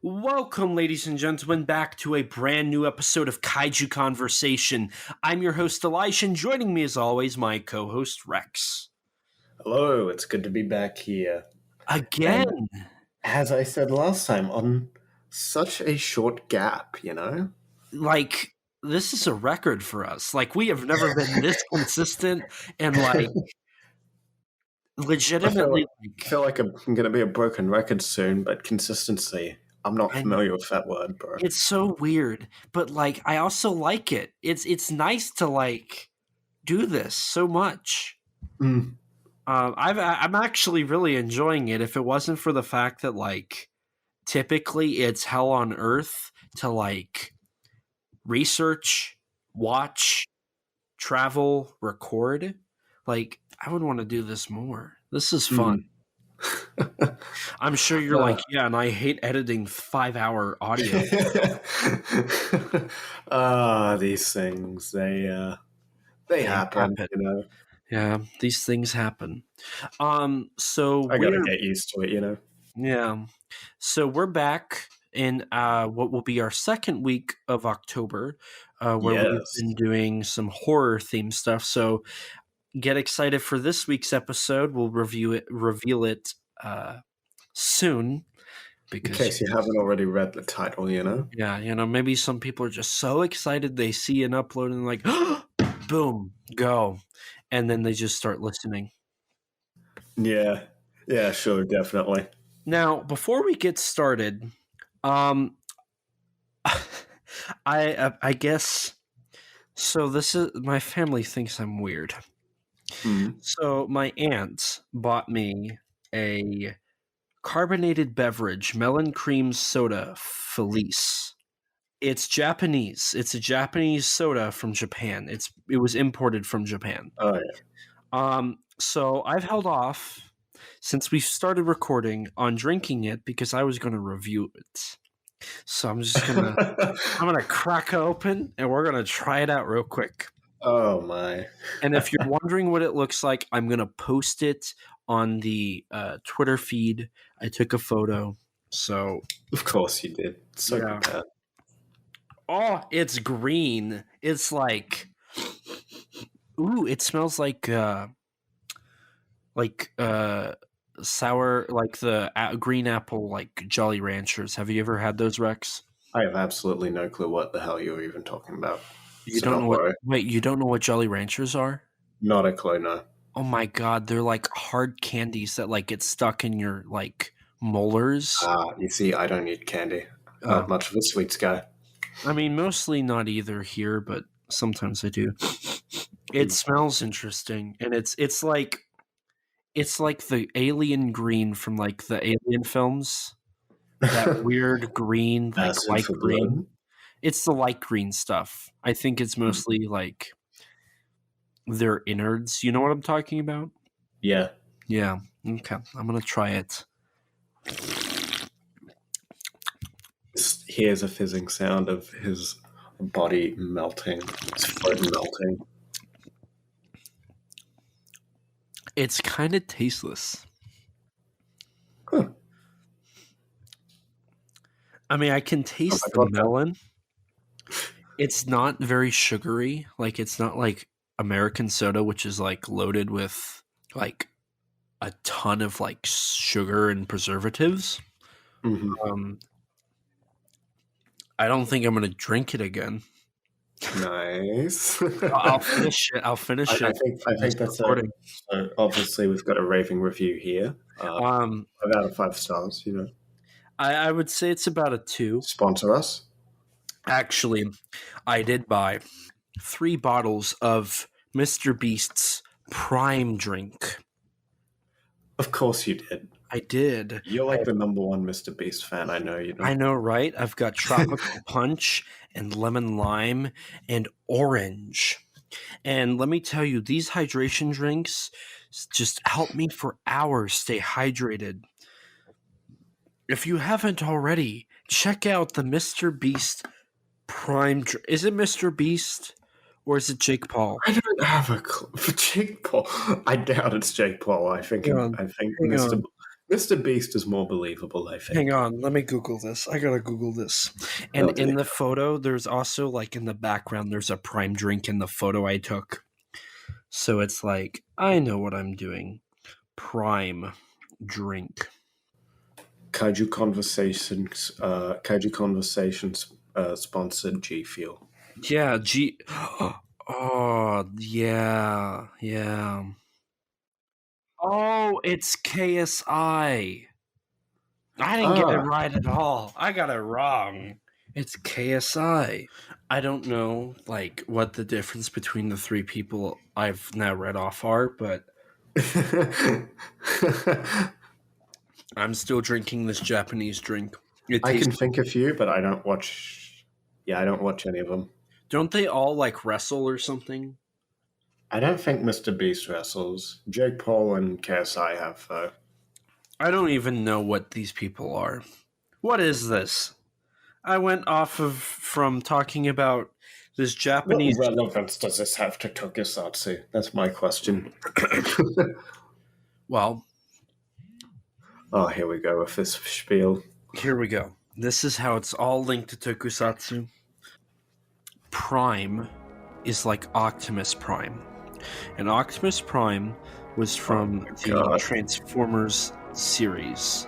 Welcome, ladies and gentlemen, back to a brand new episode of Kaiju Conversation. I'm your host, Elisha, and joining me as always, my co-host, Rex. Hello, it's good to be back here. Again! And as I said last time, on such a short gap, Like, this is a record for us. Like, we have never been this consistent and, legitimately... I feel like I'm going to be a broken record soon, but consistency, I'm not familiar with that word, bro. It's so weird, but, I also like it. It's nice to, do this so much. Mm. I'm actually really enjoying it. If it wasn't for the fact that typically it's hell on earth to research, watch, travel, record, I would want to do this more. This is fun. I'm sure you're yeah, and I hate editing 5-hour audio. These things, they happen, Yeah, these things happen. So I gotta get used to it, Yeah. So we're back in what will be our second week of October, where we've been doing some horror themed stuff. So get excited for this week's episode. We'll reveal it soon. Because, in case you haven't already read the title, Yeah, maybe some people are just so excited they see an upload and boom, go. And then they just start listening. Yeah, sure, definitely. Now, before we get started, I guess so. This is my family thinks I'm weird. Mm. So my aunt bought me a carbonated beverage, melon cream soda, Felice. It's Japanese. It's a Japanese soda from Japan. It was imported from Japan. Oh yeah. So I've held off since we started recording on drinking it because I was going to review it. So I'm just gonna crack it open and we're gonna try it out real quick. Oh my! And if you're wondering what it looks like, I'm gonna post it on the Twitter feed. I took a photo, so of course you did. So yeah. Oh, it's green. It's ooh, it smells like sour, like the green apple, Jolly Ranchers. Have you ever had those, Rex? I have absolutely no clue what the hell you're even talking about. You don't know what? Wait, you don't know what Jolly Ranchers are? Not a clue, no. Oh my god, they're like hard candies that get stuck in your molars. You see, I don't eat candy. Not much of a sweets guy. I mean, mostly not either here, but sometimes I do. It smells interesting, and it's like the alien green from the Alien films. That weird green, light green. Blood. It's the light green stuff. I think it's mostly their innards. You know what I'm talking about? Yeah. Yeah. Okay. I'm gonna try it. Here's a fizzing sound of his body melting. His foot melting. It's kind of tasteless. Huh. I mean, I can taste the melon. It's not very sugary. It's not like American soda, which is loaded with a ton of sugar and preservatives. Mm-hmm. I don't think I'm going to drink it again. Nice. I'll finish it. I think that's recording. So obviously, we've got a raving review here. 5 out of 5 stars. I would say it's about a 2. Sponsor us. Actually, I did buy 3 bottles of Mr. Beast's Prime drink. Of course you did. I did. You're the number one Mr. Beast fan. I know you know. I know, right? I've got Tropical Punch and Lemon Lime and Orange. And let me tell you, these hydration drinks just help me for hours stay hydrated. If you haven't already, check out the Mr. Beast Prime. Is it Mr. Beast or is it Jake Paul? I don't have a clue. For Jake Paul, I doubt it's Jake Paul. I think Mr. Mr. Beast is more believable, I think. Hang on, let me Google this. I gotta Google this. And in the photo, there's also, like, in the background, there's a Prime drink in the photo I took. So it's like, I know what I'm doing. Prime drink. Kaiju Conversations sponsored G Fuel. Yeah, G. Oh, yeah, yeah. Oh, it's KSI. I didn't get it right at all. I got it wrong. It's KSI. I don't know, like, what the difference between the three people I've now read off are, but I'm still drinking this Japanese drink. I can think of few, but I don't watch. Yeah, I don't watch any of them. Don't they all, like, wrestle or something? I don't think Mr. Beast wrestles. Jake Paul and KSI have, though. I don't even know what these people are. What is this? I went from talking about this Japanese... What relevance does this have to Tokusatsu? That's my question. Well... Oh, here we go with this spiel. Here we go. This is how it's all linked to Tokusatsu. Prime is like Optimus Prime. And Optimus Prime was from the Transformers series.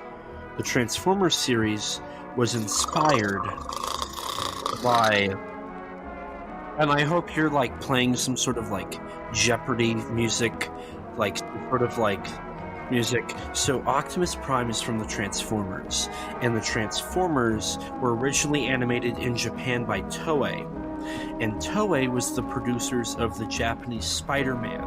The Transformers series was inspired by... And I hope you're, like, playing some sort of, like, Jeopardy music, like, sort of, like, music. So Optimus Prime is from the Transformers, and the Transformers were originally animated in Japan by Toei, and Toei was the producers of the Japanese Spider-Man,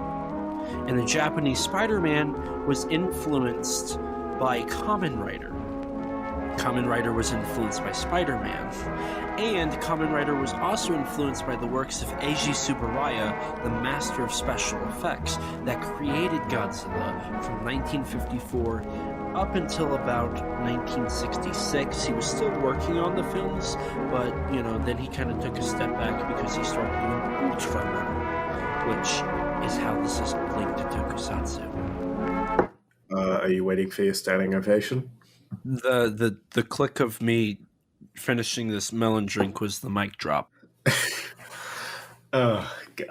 and the Japanese Spider-Man was influenced by Kamen Rider. Kamen Rider was influenced by Spider-Man, and Kamen Rider was also influenced by the works of Eiji Tsuburaya, the master of special effects, that created Godzilla from 1954 up until about 1966. He was still working on the films, but, you know, then he kind of took a step back because he started doing Ultraman, which is how this is linked to Tokusatsu. Are you waiting for your standing ovation? The click of me finishing this melon drink was the mic drop. Oh god!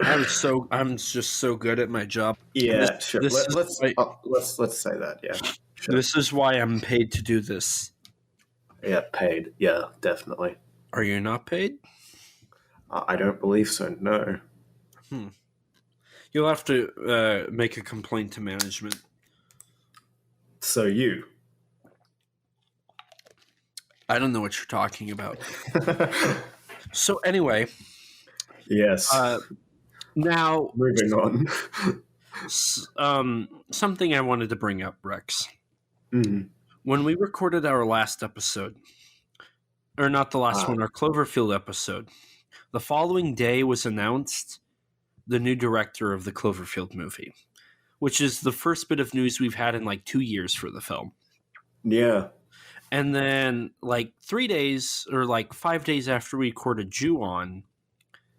I'm just so good at my job. Yeah, sure. Let's say that. Yeah, sure. This is why I'm paid to do this. Yeah, paid. Yeah, definitely. Are you not paid? I don't believe so. No. You'll have to make a complaint to management. So you. I don't know what you're talking about. So anyway. Yes. Now, moving on. Something I wanted to bring up, Rex. Mm-hmm. When we recorded our last episode, or not the last one, our Cloverfield episode, the following day was announced the new director of the Cloverfield movie, which is the first bit of news we've had in like 2 years for the film. Yeah. And then, like 3 days or like 5 days after we recorded Ju-On,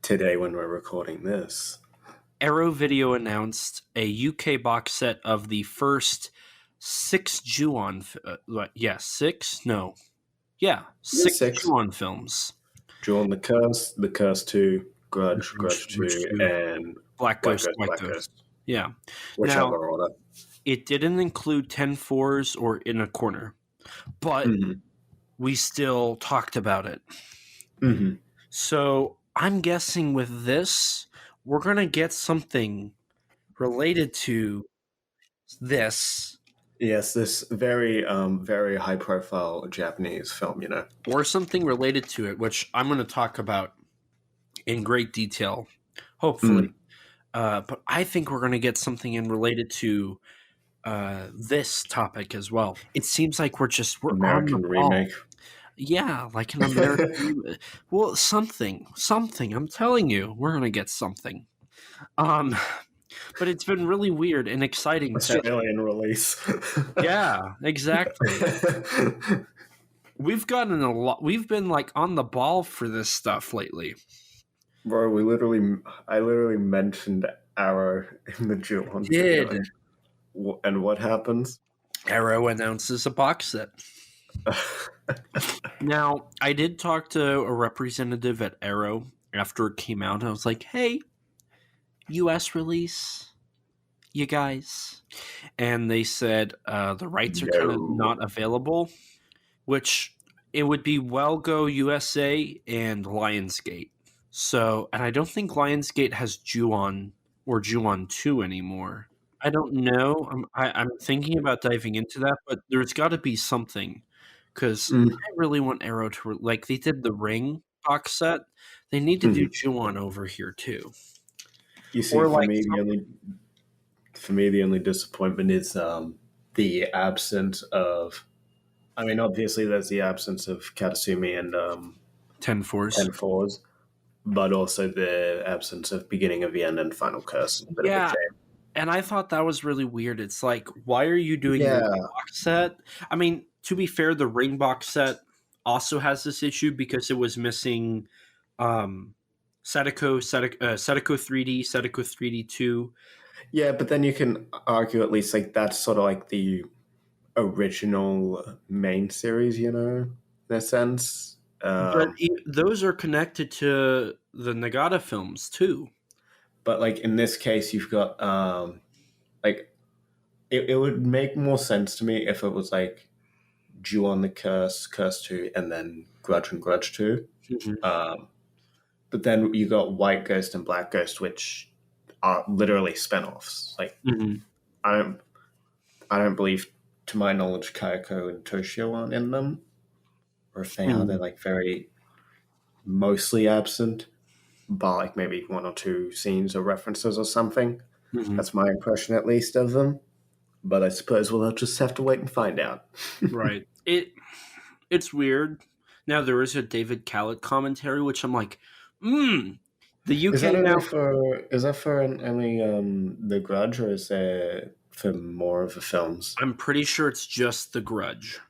today when we're recording this, Arrow Video announced a UK box set of the first 6 Ju-On, six Ju-On films. Ju-On the Curse 2, Grudge 2, and Black Ghost. Yeah. Whichever order. It didn't include 10-4s or In a Corner, but we still talked about it. Mm-hmm. So I'm guessing with this, we're going to get something related to this. Yes, this very, very high-profile Japanese film, you know. Or something related to it, which I'm going to talk about in great detail, hopefully. But I think we're going to get something in related to this topic as well. It seems like we're American remake. Yeah, like an American. Well, something. I'm telling you, we're going to get something. But it's been really weird and exciting. Australian release. Yeah, exactly. We've gotten a lot. We've been like on the ball for this stuff lately. Bro, I literally mentioned Arrow in the Ju-On. Did. And what happens? Arrow announces a box set. Now, I did talk to a representative at Arrow after it came out. I was like, hey, US release, you guys. And they said the rights are kind of not available, which it would be Well Go USA and Lionsgate. So, and I don't think Lionsgate has Ju-on or Ju-on 2 anymore. I don't know. I'm thinking about diving into that, but there's got to be something because I really want Arrow to like they did the Ring box set. They need to do Ju-on over here too. You see, or for like me, the only disappointment is the absence of. I mean, obviously, there's the absence of Katasumi and 10 Fours, but also the absence of Beginning of the End and Final Curse. Yeah. And I thought that was really weird. It's like, why are you doing the box set? I mean, to be fair, the Ring box set also has this issue because it was missing Sadako 3D, Sadako 3D 2. Yeah, but then you can argue at least like that's sort of like the original main series, you know, in a sense. But those are connected to the Nagata films too. But like in this case, you've got like it would make more sense to me if it was like Ju-on the Curse, Curse 2, and then Grudge and Grudge 2. But then you got White Ghost and Black Ghost, which are literally spinoffs. Like I don't believe, to my knowledge, Kayako and Toshio aren't in them. Or if they are, they're like very mostly absent, but like maybe one or two scenes or references or something. That's my impression, at least, of them. But I suppose we'll just have to wait and find out. Right. It's weird. Now there is a David Callett commentary, which I'm like, the UK is that now is that for only The Grudge, or is there for more of the films? I'm pretty sure it's just The Grudge.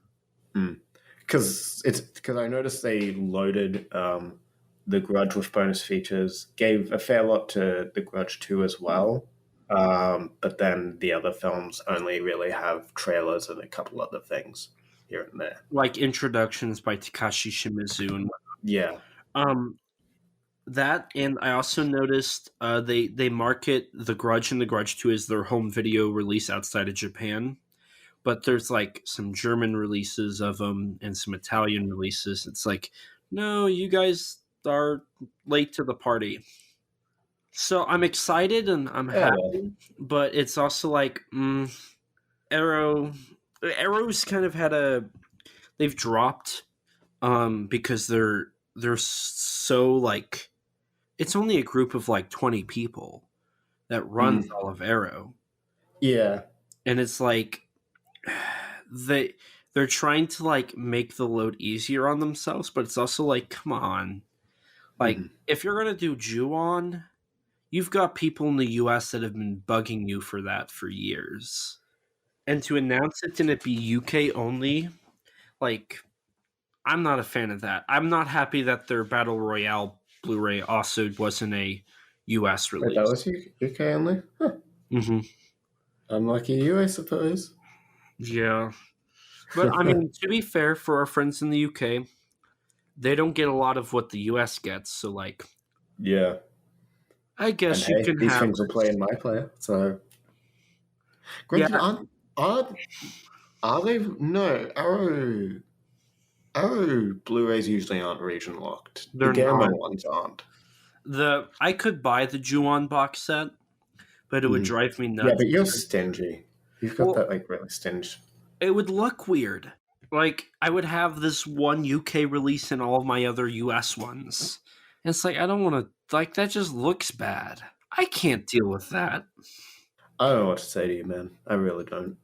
Because I noticed they loaded The Grudge with bonus features, gave a fair lot to The Grudge 2 as well. But then the other films only really have trailers and a couple other things here and there, like introductions by Takashi Shimizu and yeah. That, and I also noticed they market The Grudge and The Grudge 2 as their home video release outside of Japan, but there's like some German releases of them and some Italian releases. It's like, no, you guys are late to the party. So I'm excited and I'm happy, but it's also like Arrow's kind of had they've dropped because they're so like it's only a group of like 20 people that runs all of Arrow. Yeah. And it's like they're trying to like make the load easier on themselves, but it's also like, come on. Like if you're going to do Ju-on, you've got people in the US that have been bugging you for that for years. And to announce it and it be UK only, like I'm not a fan of that. I'm not happy that their Battle Royale Blu-ray also wasn't a US release. Wait, that was UK only? Huh. Unlucky you, I suppose. Yeah. But I mean, to be fair, for our friends in the UK, they don't get a lot of what the US gets, so like yeah. I guess you can these have things will play in my player, so granted, are they no Arrow Blu-rays usually aren't region locked. The Gamera ones aren't. I could buy the Ju-on box set, but it would drive me nuts. Yeah, but you're stingy. You've got that like really stingy. It would look weird. Like I would have this one UK release and all of my other US ones. And it's like I don't want to like that just looks bad. I can't deal with that. I don't know what to say to you, man. I really don't.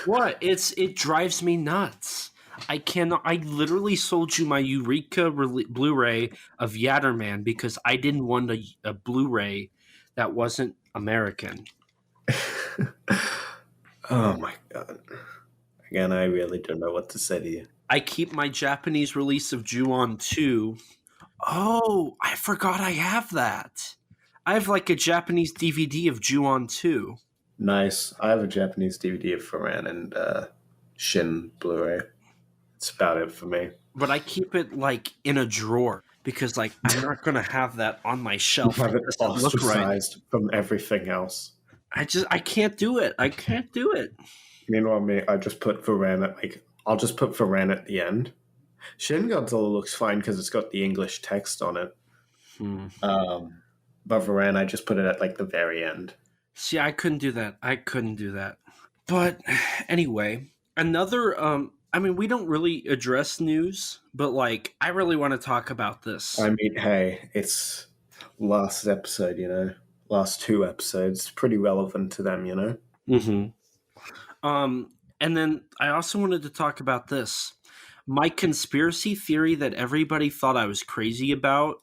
What? It drives me nuts. I cannot. I literally sold you my Eureka Blu-ray of Yatterman because I didn't want a Blu-ray that wasn't American. Oh my god! Again, I really don't know what to say to you. I keep my Japanese release of Ju-on 2. Oh, I forgot I have that. I have like a Japanese DVD of Ju-on 2. Nice. I have a Japanese DVD of Ferran and Shin Blu-ray. It's about it for me. But I keep it like in a drawer because like I'm not gonna have that on my You shelf. have It it doesn't look right. ostracized from everything else. I can't do it. I can't do it. Meanwhile, me, I just put Varan at I'll just put Varan at the end. Shin Godzilla looks fine because it's got the English text on it. But Varan, I just put it at like the very end. See, I couldn't do that. I couldn't do that. But anyway, another I mean, we don't really address news, but like I really want to talk about this. I mean, hey, it's last episode, last 2 episodes. It's pretty relevant to them, Mm-hmm. And then I also wanted to talk about this. My conspiracy theory that everybody thought I was crazy about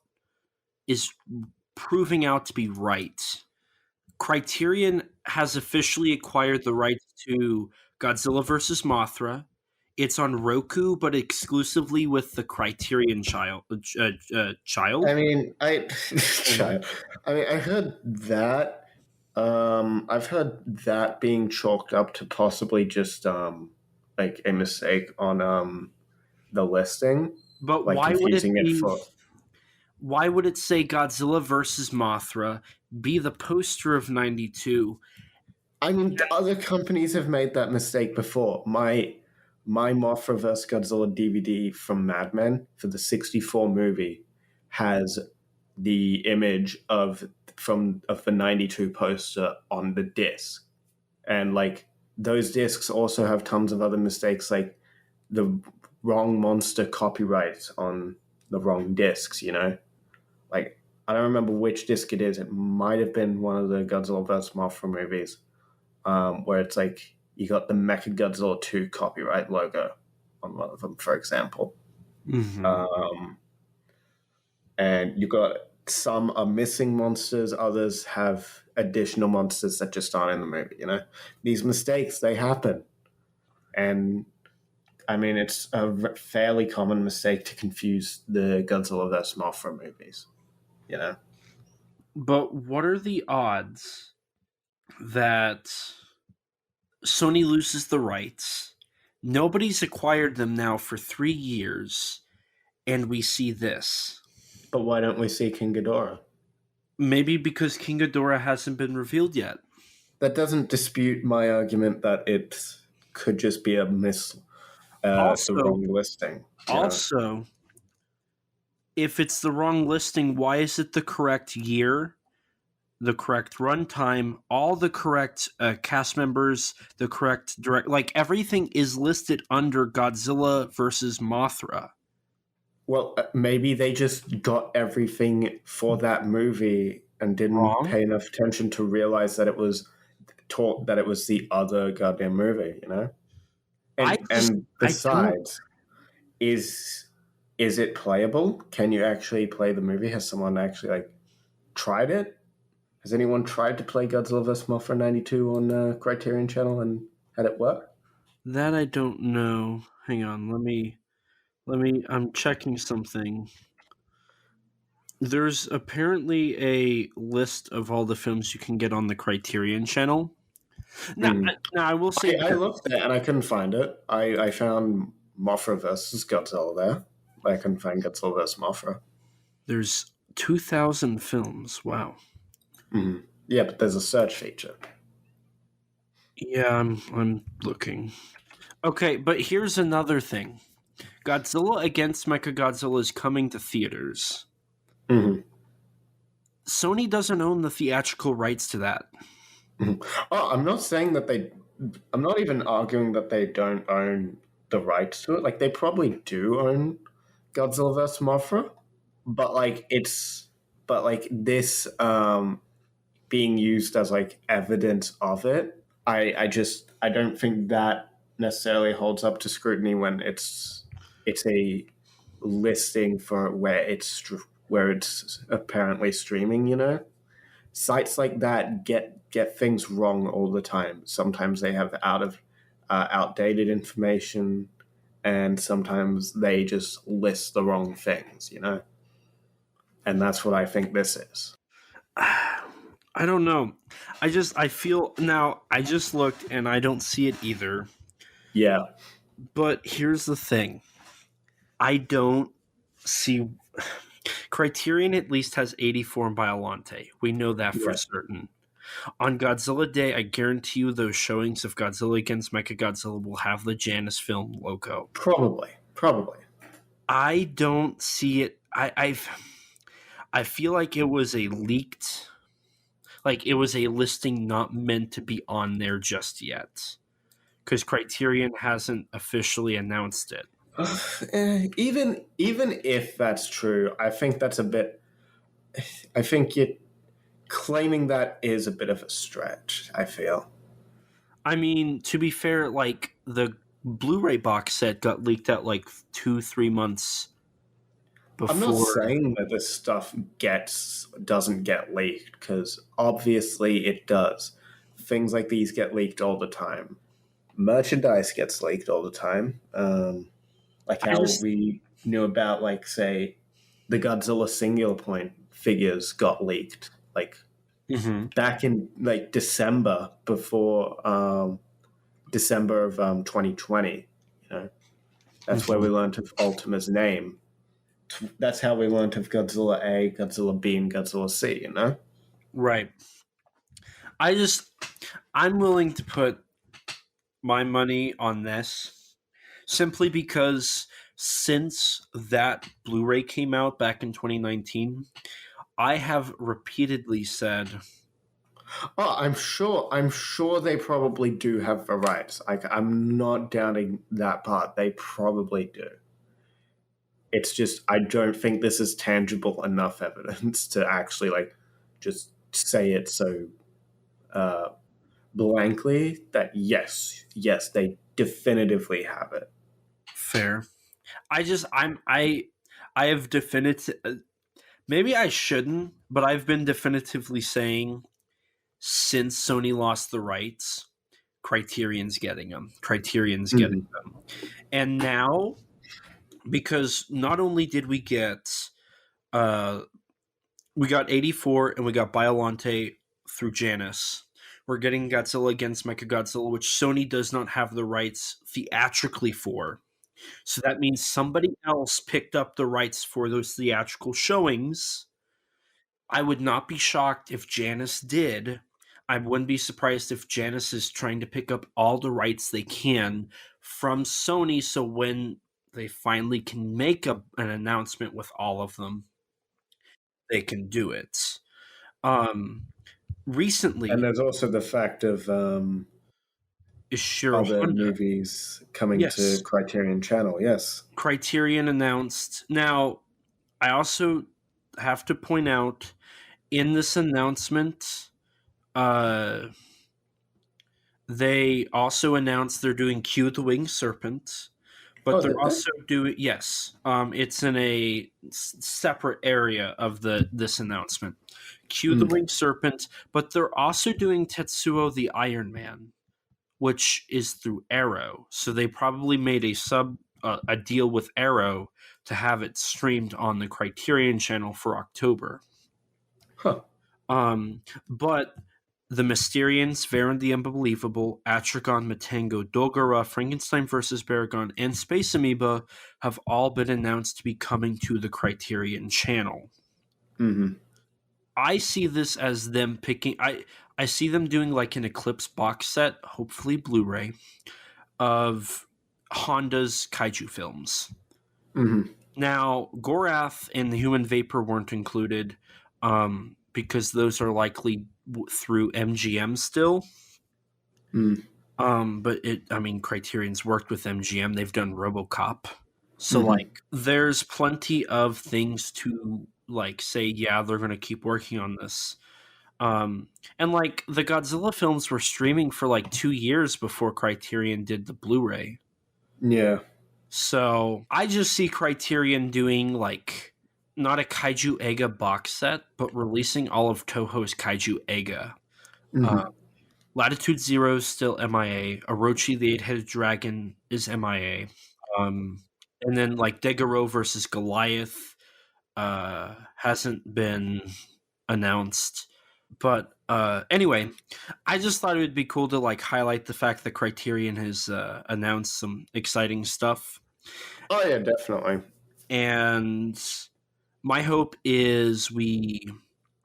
is proving out to be right. Criterion has officially acquired the rights to Godzilla vs. Mothra. It's on Roku, but exclusively with the Criterion child. I mean, I heard that. I've heard that being chalked up to possibly just like a mistake on the listing, But like why would it confusing be? it for. Why would it say Godzilla vs. Mothra? Be the poster of '92. I mean, other companies have made that mistake before. My Mothra vs. Godzilla DVD from Mad Men for the '64 movie has the image of the '92 poster on the disc, and like those discs also have tons of other mistakes, like the wrong monster copyright on the wrong discs. Like I don't remember which disc it is. It might have been one of the Godzilla vs. Mothra movies, where it's like you got the Mechagodzilla 2 copyright logo on one of them, for example. Mm-hmm. And you got some are missing monsters, others have additional monsters that just aren't in the movie. These mistakes, they happen, and I mean it's a fairly common mistake to confuse the Godzilla vs. Mothra movies. But what are the odds that Sony loses the rights? Nobody's acquired them now for 3 years, and we see this. But why don't we see King Ghidorah? Maybe because King Ghidorah hasn't been revealed yet. That doesn't dispute my argument that it could just be a the wrong listing. Also, if it's the wrong listing, why is it the correct year, the correct runtime, all the correct cast members, the correct like everything is listed under Godzilla versus Mothra? Well, maybe they just got everything for that movie and didn't pay enough attention to realize that it was taught that it was the other goddamn movie, And besides, is it playable? Can you actually play the movie? Has someone actually tried it? Has anyone tried to play Godzilla vs. Mothra '92 on Criterion Channel and had it work? That I don't know. Hang on, let me. I'm checking something. There's apparently a list of all the films you can get on the Criterion Channel. Now, I will say I looked there and I couldn't find it. I found Mothra versus Godzilla there, but I couldn't find Godzilla versus Mothra. There's 2,000 films. Wow. Mm-hmm. Yeah, but there's a search feature. Yeah, I'm looking. Okay, but here's another thing. Godzilla against Mechagodzilla is coming to theaters. Mm-hmm. Sony doesn't own the theatrical rights to that. Mm-hmm. Oh, I'm not saying that I'm not even arguing that they don't own the rights to it. Like, they probably do own Godzilla vs. Mothra, but this being used as evidence of it, I don't think that necessarily holds up to scrutiny when it's a listing for where it's apparently streaming. Sites like that get things wrong all the time. Sometimes they have outdated information, and sometimes they just list the wrong things. And that's what I think this is. I don't know. I just looked and I don't see it either. Yeah. But here's the thing. I don't see Criterion at least has 84 in Biollante. We know that for Yeah. certain. On Godzilla Day, I guarantee you those showings of Godzilla against Mechagodzilla will have the Janus film logo. Probably. Probably. I don't see it. I feel like it was a leaked, like it was a listing not meant to be on there just yet, because Criterion hasn't officially announced it. Even if that's true, I think that's a bit. I think it claiming that is a bit of a stretch. I feel. I mean, to be fair, like the Blu-ray box set got leaked out like 2-3 months I'm not before. saying that this stuff doesn't get leaked, because obviously it does. Things like these get leaked all the time. Merchandise gets leaked all the time. Like I how just we knew about, like, say, the Godzilla singular point figures got leaked, like Mhm. back in like December, before December of 2020. You know, that's where we Mhm. learned of Ultima's name. That's how we learned of Godzilla A, Godzilla B, and Godzilla C. You know. Right. I just I'm willing to put my money on this simply because since that Blu-ray came out back in 2019, I have repeatedly said, Oh, I'm sure. I'm sure they probably do have the rights. Like, I'm not doubting that part. They probably do. It's just I don't think this is tangible enough evidence to actually, like, just say it so uh, blankly that yes, they definitively have it. fair. I have definitive. Maybe I shouldn't, but I've been definitively saying since Sony lost the rights, Criterion's getting them. Criterion's getting Mhm. them. And now, because not only did uh we got 84 and we got Biolante through Janus. We're getting Godzilla against Mechagodzilla, which Sony does not have the rights theatrically for. So that means somebody else picked up the rights for those theatrical showings. I would not be shocked if Janus did. I wouldn't be surprised if Janus is trying to pick up all the rights they can from Sony, so when they finally can make an announcement with all of them, they can do it. Um, And recently, there's also the fact of Ishiro other Honda, movies coming to yes, Criterion Channel. Yes. Criterion announced. Now, I also have to point out in this announcement, uh, they also announced they're doing Q the Winged Serpent, but Oh, they're did they? also doing yes. It's in a separate area of the this announcement. Q the Mm. Winged Serpent, but they're also doing Tetsuo the Iron Man, which is through Arrow. So they probably made a deal with Arrow to have it streamed on the Criterion channel for October. Huh. But the Mysterians, Varen the Unbelievable, Atragon, Matango, Dogora, Frankenstein vs. Baragon, and Space Amoeba have all been announced to be coming to the Criterion channel. Hmm. I see this as them picking. I see them doing like an Eclipse box set, hopefully Blu-ray, of Honda's kaiju films. Hmm. Now, Gorath and the Human Vapor weren't included because those are likely through MGM still. Mm. But I mean, Criterion's worked with MGM. They've done RoboCop, so Hmm. like, there's plenty of things to like say. Yeah, they're going to keep working on this. And like the Godzilla films were streaming for like 2 years before Criterion did the Blu-ray. Yeah. So I just see Criterion doing like not a Kaiju Ega box set, but releasing all of Toho's Kaiju Ega. Uh, Hmm. Latitude Zero is still MIA. Orochi the Eight-Headed Dragon is MIA. And then like Degaro versus Goliath hasn't been announced. But anyway, I just thought it would be cool to like highlight the fact that Criterion has announced some exciting stuff. Oh yeah, definitely. And my hope is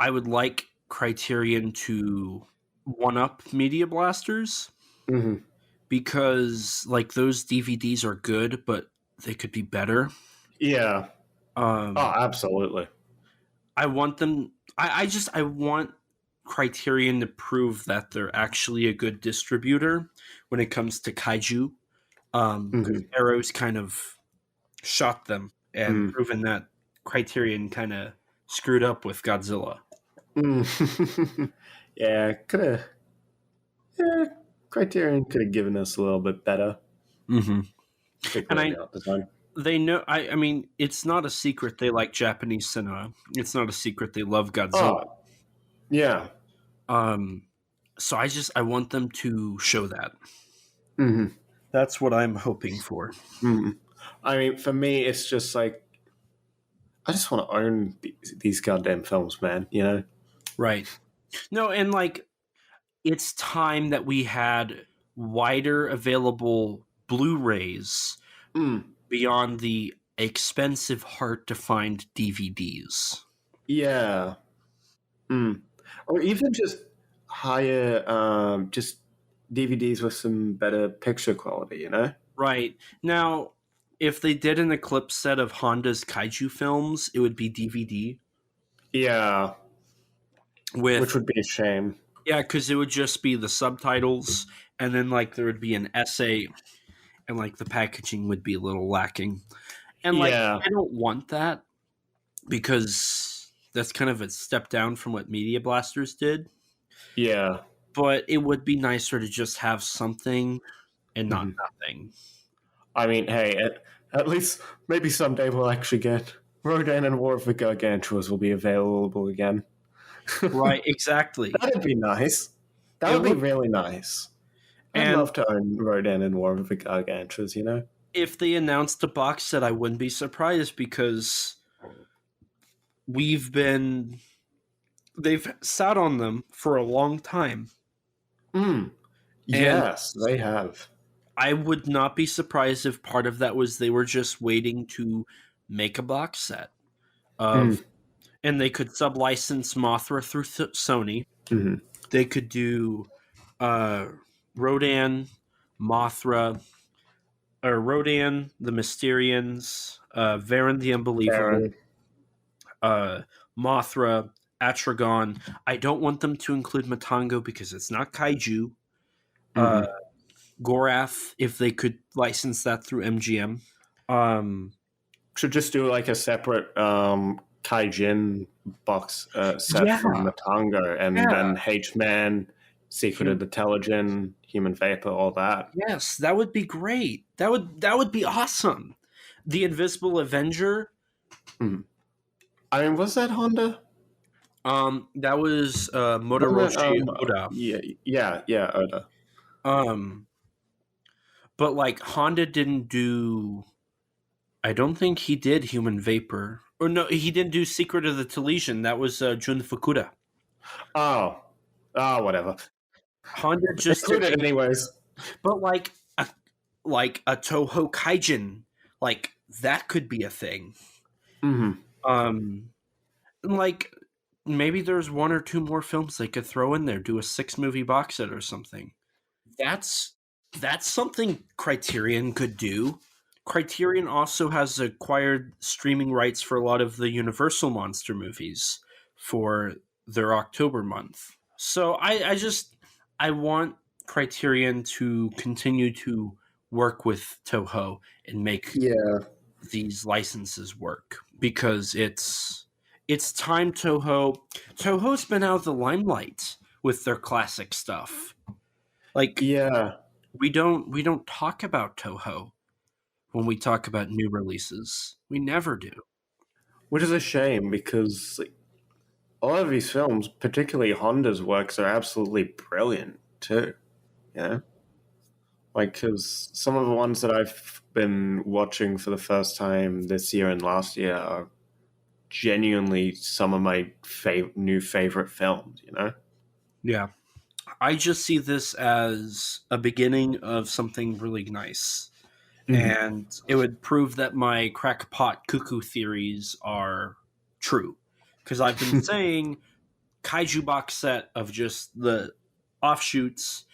I would like Criterion to one up Media Blasters Mm-hmm. because like those DVDs are good, but they could be better. Yeah. Oh, Um, absolutely. I want them. I want Criterion to prove that they're actually a good distributor when it comes to kaiju. Because Mm-hmm. Arrow's kind of shot them and Mm. proven that Criterion kind of screwed up with Godzilla. Mm. Yeah, could have. Yeah, Criterion could have given us a little bit better, Mm-hmm. And particularly art design. they know. I mean, it's not a secret they like Japanese cinema. It's not a secret they love Godzilla. Oh, yeah. Um, so I want them to show that. Mm-hmm. That's what I'm hoping for. Mm-hmm. I mean, for me, it's just like I just want to own these goddamn films, man. You know? Right. No, and like it's time that we had wider available Blu-rays Mm. beyond the expensive, hard to find DVDs. Yeah. Mm. Or even just higher, just DVDs with some better picture quality. You know? Right. Now, if they did an Eclipse set of Honda's kaiju films, it would be DVD Yeah. Which with would be a shame. yeah, because it would just be the subtitles, and then like there would be an essay, and like the packaging would be a little lacking. And like Yeah. I don't want that because that's kind of a step down from what Media Blasters did. Yeah. But it would be nicer to just have something and not Mm-hmm. nothing. I mean, hey, at least maybe someday we'll actually get Rodan and War of the Gargantuas will be available again. Right, exactly. That'd be nice. That It would be would, really nice. I'd and love to own Rodan and War of the Gargantuas, you know? if they announced a box set, I wouldn't be surprised because we've been they've sat on them for a long time. Mm. And Yes, they have. I would not be surprised if part of that was they were just waiting to make a box set of, Mm. and they could sub-license Mothra through Sony. Mm-hmm. They could do uh, Rodan, Mothra, or Rodan, the Mysterians, Varen the Unbelievable, Baron. uh, Mothra, Atragon. I don't want them to include Matango because it's not kaiju. Uh, Mm-hmm. Gorath, if they could license that through MGM. Should just do like a separate Kaijin box set Yeah, from Matanga and yeah, then H-Man, Secret of the Telegin, Human Vapor, all that. yes, that would be great. That would be awesome. The Invisible Avenger. Mm. I mean, was that Honda? That was Wasn't it, Motoroshi Oda. yeah, Oda. Um, but like Honda didn't do. I don't think he did Human Vapor. Or no, he didn't do Secret of the Talesian. That was Jun Fukuda. Oh, whatever. Honda just Include did, it anyways. but like a Toho Kaijin, like that could be a thing. Mm-hmm. Like maybe there's one or two more films they could throw in there, do a 6-movie box set or something. That's something Criterion could do. Criterion also has acquired streaming rights for a lot of the Universal monster movies for their October month. So I want Criterion to continue to work with Toho and make Yeah. these licenses work because it's time Toho's been out of the limelight with their classic stuff. Like Yeah. we don't talk about Toho when we talk about new releases. We never do. Which is a shame because like, a lot of these films, particularly Honda's works, are absolutely brilliant too. You know? Like, because some of the ones that I've been watching for the first time this year and last year are genuinely some of my new favorite films. You know. Yeah. I just see this as a beginning of something really nice. And it would prove that my crackpot cuckoo theories are true. Because I've been saying kaiju box set of just the offshoots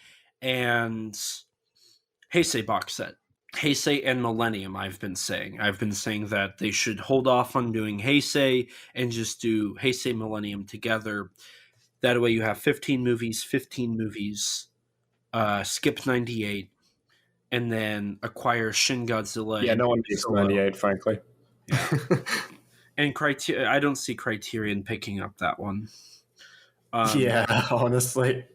and Heisei box set. Heisei and Millennium, I've been saying. I've been saying that they should hold off on doing Heisei and just do Heisei Millennium together. That way you have 15 movies, skip 98, and then acquire Shin Godzilla. Yeah, and no one needs Solo. 98, frankly. Yeah. And I don't see Criterion picking up that one. Yeah, honestly.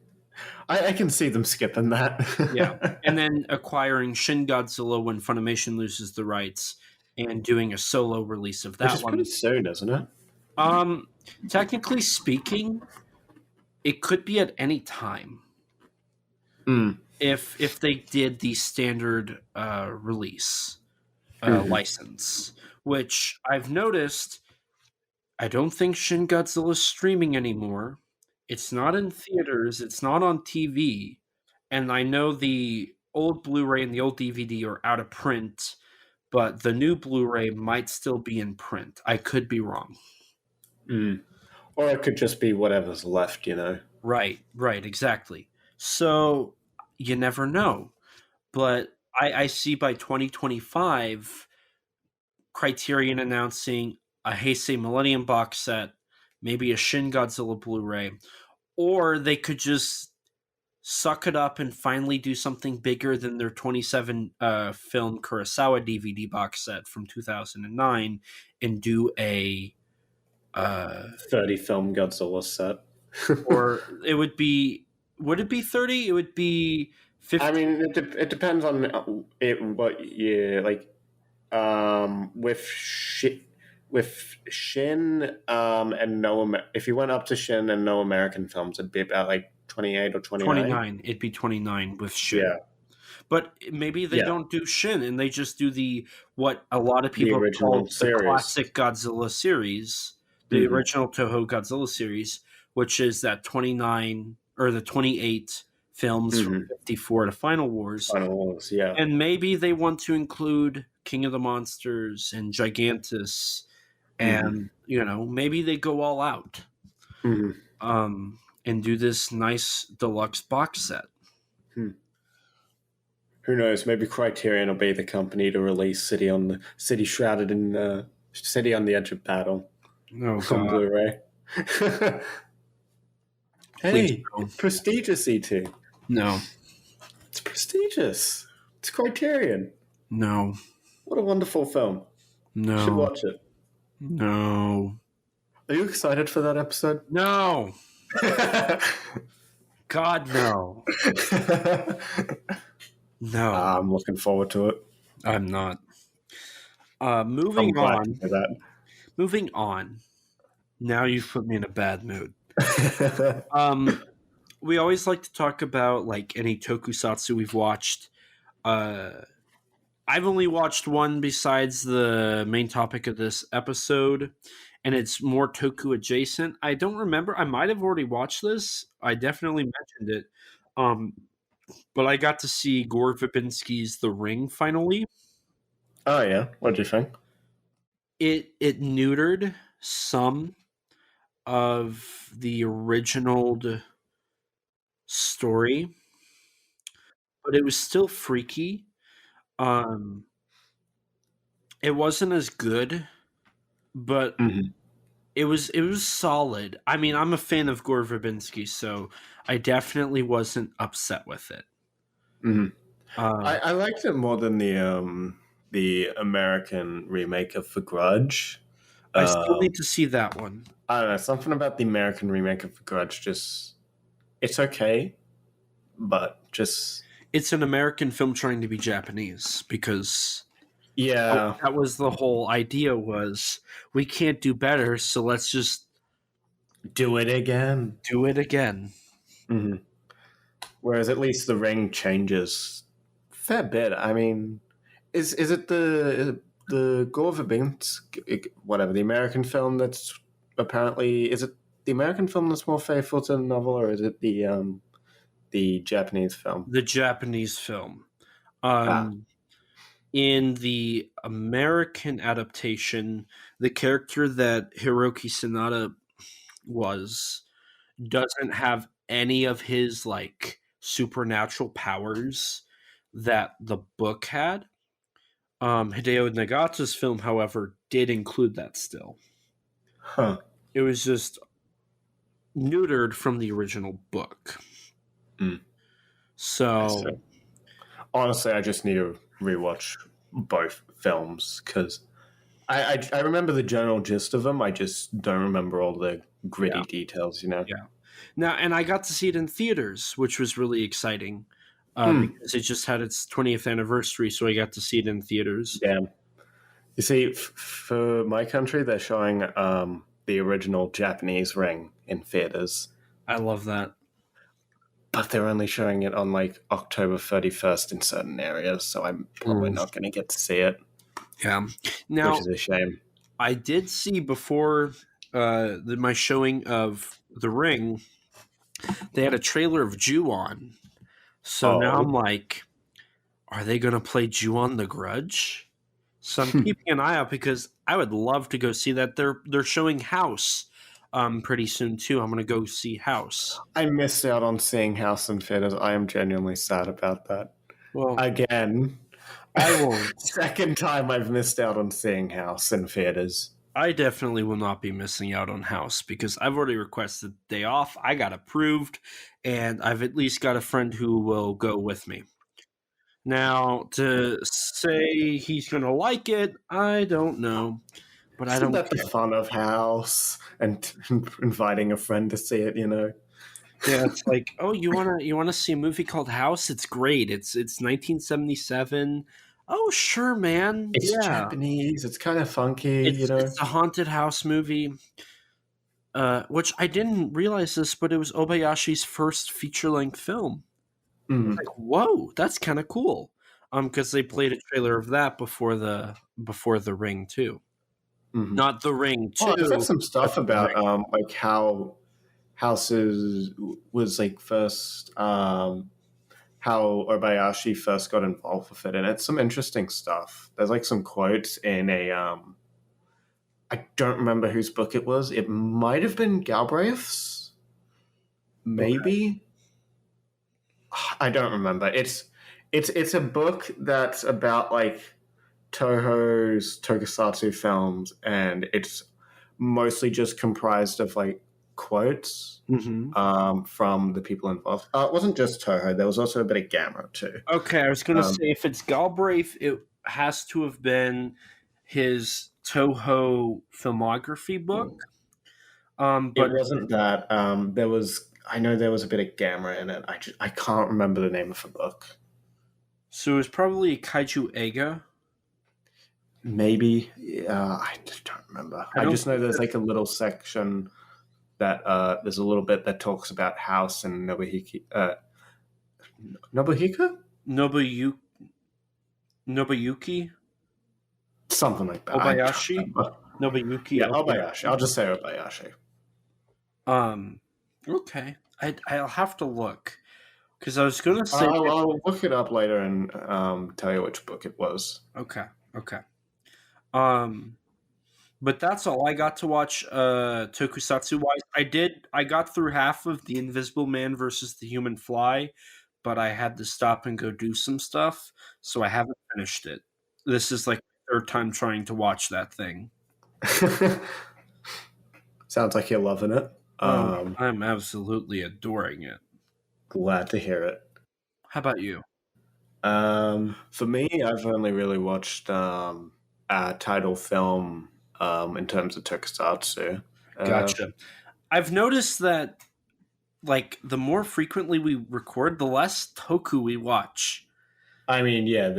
I can see them skipping that. Yeah. And then acquiring Shin Godzilla when Funimation loses the rights and doing a solo release of that Which is one. pretty soon, isn't it? Technically speaking, it could be at any time. If they did the standard release license, which I've noticed, I don't think Shin Godzilla is streaming anymore. It's not in theaters. It's not on TV. And I know the old Blu-ray and the old DVD are out of print, but the new Blu-ray might still be in print. I could be wrong. Or it could just be whatever's left, you know. Right, exactly. So you never know. But I see by 2025, Criterion announcing a Heisei Millennium box set, maybe a Shin Godzilla Blu-ray, or they could just suck it up and finally do something bigger than their 27 film Kurosawa DVD box set from 2009 and do a 30 film Godzilla set. or it would be 30? It would be 50. I mean, it depends on what year. Like, with Shin and if you went up to Shin and no American films, it'd be about like 28 or 29. 29. It'd be 29 with Shin. Yeah. But maybe they don't do Shin and they just do what a lot of people call the classic Godzilla series, the original Toho Godzilla series, which is that 29 or the 28 films from 54 to Final Wars. Final Wars, yeah. And maybe they want to include King of the Monsters and Gigantus, and maybe they go all out and do this nice deluxe box set. Who knows? Maybe Criterion will be the company to release City on the Edge of Battle on Blu-ray. Hey, prestigious E2. No, it's prestigious. It's Criterion. No. What a wonderful film. No. You should watch it. No. Are you excited for that episode? No. God, no. No. I'm looking forward to it. I'm not. Moving on. Now you've put me in a bad mood. We always like to talk about like any tokusatsu we've watched. I've only watched one besides the main topic of this episode, and it's more toku adjacent. I don't remember. I might have already watched this. I definitely mentioned it. But I got to see Gore Verbinski's The Ring finally. Oh yeah, what did you think? It neutered some of the original story, but it was still freaky. It wasn't as good, but it was solid. I mean, I'm a fan of Gore Verbinski, so I definitely wasn't upset with it. I liked it more than the American remake of The Grudge. I still need to see that one. I don't know, something about the American remake of The Grudge it's okay, but just... It's an American film trying to be Japanese, because... Yeah. That was the whole idea, was we can't do better, so let's just... Do it again. Whereas at least The Ring changes a fair bit. I mean, is it the the Gore Verbindt, whatever, the American film that's apparently, is it the American film that's more faithful to the novel, or is it the Japanese film? The Japanese film. Ah, In the American adaptation, the character that Hiroki Sanada was doesn't have any of his like supernatural powers that the book had. Hideo Nagata's film, however, did include that still. huh. It was just neutered from the original book. Mm. I So, see. Honestly, I just need to rewatch both films because I remember the general gist of them. I just don't remember all the gritty yeah. details, you know? Yeah. Now, and I got to see it in theaters, which was really exciting because it just had its 20th anniversary, so I got to see it in theaters. Yeah. You see, for my country, they're showing the original Japanese Ring in theaters, I love that. but they're only showing it on like October 31st in certain areas, so I'm probably not going to get to see it, Yeah. Now, which is a shame. I did see before my showing of The Ring, they had a trailer of Ju-on. So now I'm like, are they going to play Ju-on the Grudge? So I'm keeping an eye out because I would love to go see that. They're showing House pretty soon too. I'm going to go see House. I missed out on seeing House in theaters. I am genuinely sad about that. Well, Again, I won't. second time I've missed out on seeing House in theaters. I definitely will not be missing out on House because I've already requested the day off. I got approved, and I've at least got a friend who will go with me. Now, to say he's going to like it, I don't know. But I Isn't don't that the care. fun of House and inviting a friend to see it, you know? Yeah, it's like, oh, you wanna see a movie called House? It's great. It's 1977. Oh, sure, man. It's Yeah, Japanese, it's kind of funky, you know? it's a haunted house movie. Which I didn't realize this, but it was Obayashi's first feature length film. Mm. Like, whoa, that's kind of cool. Because they played a trailer of that before the Ring too. Mm-hmm. Not the Ring Oh, two. is there some stuff but The about Ring. like how Houses was like first how Obayashi first got involved with it, and it's some interesting stuff. There's like some quotes in a I don't remember whose book it was. It might have been Galbraith's, maybe. I don't remember. It's a book that's about like Toho's Tokusatsu films, and it's mostly just comprised of like quotes from the people involved. It wasn't just Toho. There was also a bit of Gamera too. Okay, I was going to say if it's Galbraith, it has to have been his Toho filmography book. It But wasn't that. There was. I know there was a bit of Gamera in it. I can't remember the name of the book. so it was probably Kaiju Ega. Maybe. I just don't remember. I just know there's like a little section that there's a little bit that talks about House and Nobuhiki. Nobuhika? Nobuyuki Something like that. Obayashi. Nobuyuki. Yeah, Obayashi. I'll just say Obayashi. Okay. I'll have to look because I was going to say. I'll look it up later and tell you which book it was. Okay. But that's all I got to watch tokusatsu wise. I got through half of The Invisible Man versus the Human Fly, but I had to stop and go do some stuff, so I haven't finished it. This is like the third time trying to watch that thing. Sounds like you're loving it. I'm absolutely adoring it. Glad to hear it. How about you? For me, I've only really watched a title film in terms of tokusatsu. Gotcha. I've noticed that like the more frequently we record, the less toku we watch. I mean, yeah,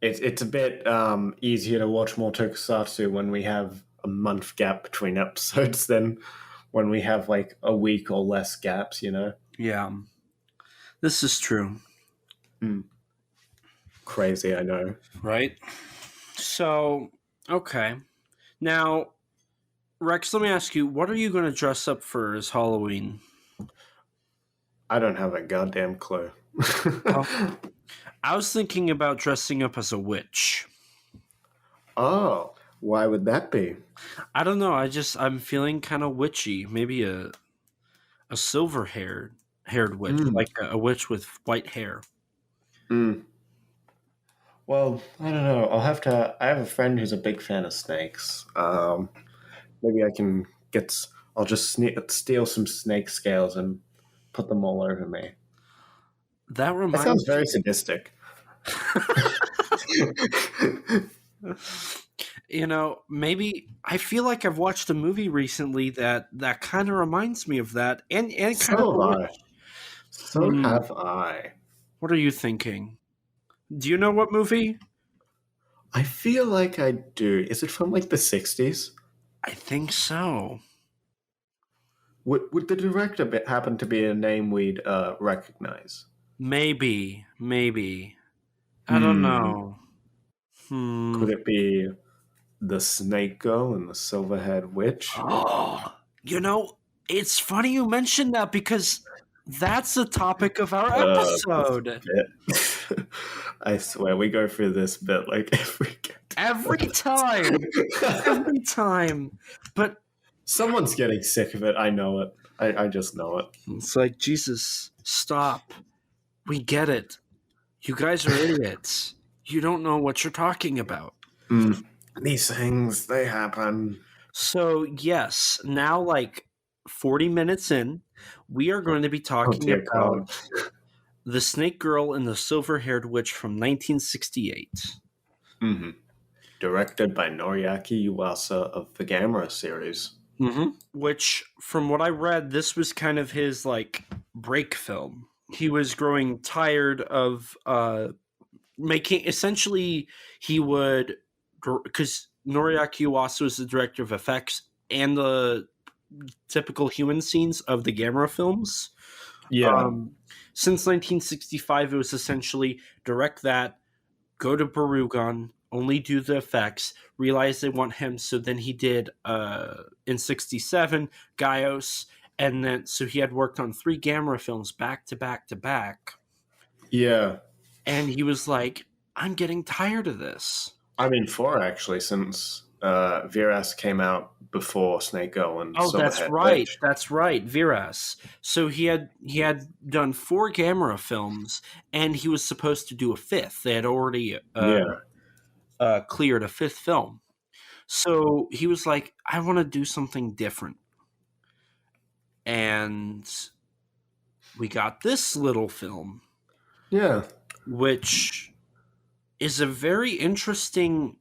it's a bit easier to watch more tokusatsu when we have a month gap between episodes than when we have like a week or less gaps, you know? Yeah. This is true. Crazy, I know. Right? So, okay. Now, Rex, let me ask you, what are you going to dress up for as Halloween? I don't have a goddamn clue. Oh, I was thinking about dressing up as a witch. Oh, why would that be? I don't know. I'm feeling kind of witchy. Maybe a silver haired witch, Mm. like a witch with white hair. Mm. Well, I don't know. I'll have to. I have a friend who's a big fan of snakes. Maybe I can get. I'll just steal some snake scales and put them all over me. That That sounds reminds very sadistic. maybe I feel like I've watched a movie recently that kind of reminds me of that, and kind of a So have witch. I. So Hmm. have I. What are you thinking? Do you know what movie? I feel like I do. Is it from like the 60s? I think so. Would the director happen to be a name we'd recognize? Maybe. I don't Hmm. know. Hmm. Could it be the Snake Girl and the Silverhead Witch? Oh, it's funny you mentioned that because that's the topic of our This episode. bit. I swear, we go through this bit like every Every time. Every time. But Someone's getting sick of it. I know it. I just know it. it's like, Jesus, stop. We get it. You guys are idiots. You don't know what you're talking about. Mm. These things, they happen. So, yes, now, like 40 minutes in, we are going to be Oh talking dear about God. The Snake Girl and the Silver Haired Witch from 1968. Mm-hmm. Directed by Noriaki Yuasa of the Gamera series. Mm-hmm. Which, from what I read, this was kind of his, like, break film. He was growing tired of making, essentially, he would, because Noriaki Yuasa was the director of effects and the typical human scenes of the Gamera films. Yeah. Since 1965, it was essentially direct that, go to Barugon, only do the effects, realize they want him, so then he did in 67 Gaios, and then so he had worked on 3 Gamera films back to back to back, Yeah. and he was like, I'm getting tired of this. I mean, 4 actually, since Viras came out before Snake Girl and Oh, Silverhead Witch. that's right, Viras. So he had done 4 Gamera films, and he was supposed to do a 5th. They had already Yeah. cleared a 5th film. So he was like, I want to do something different. And we got this little film, Yeah. which is a very interesting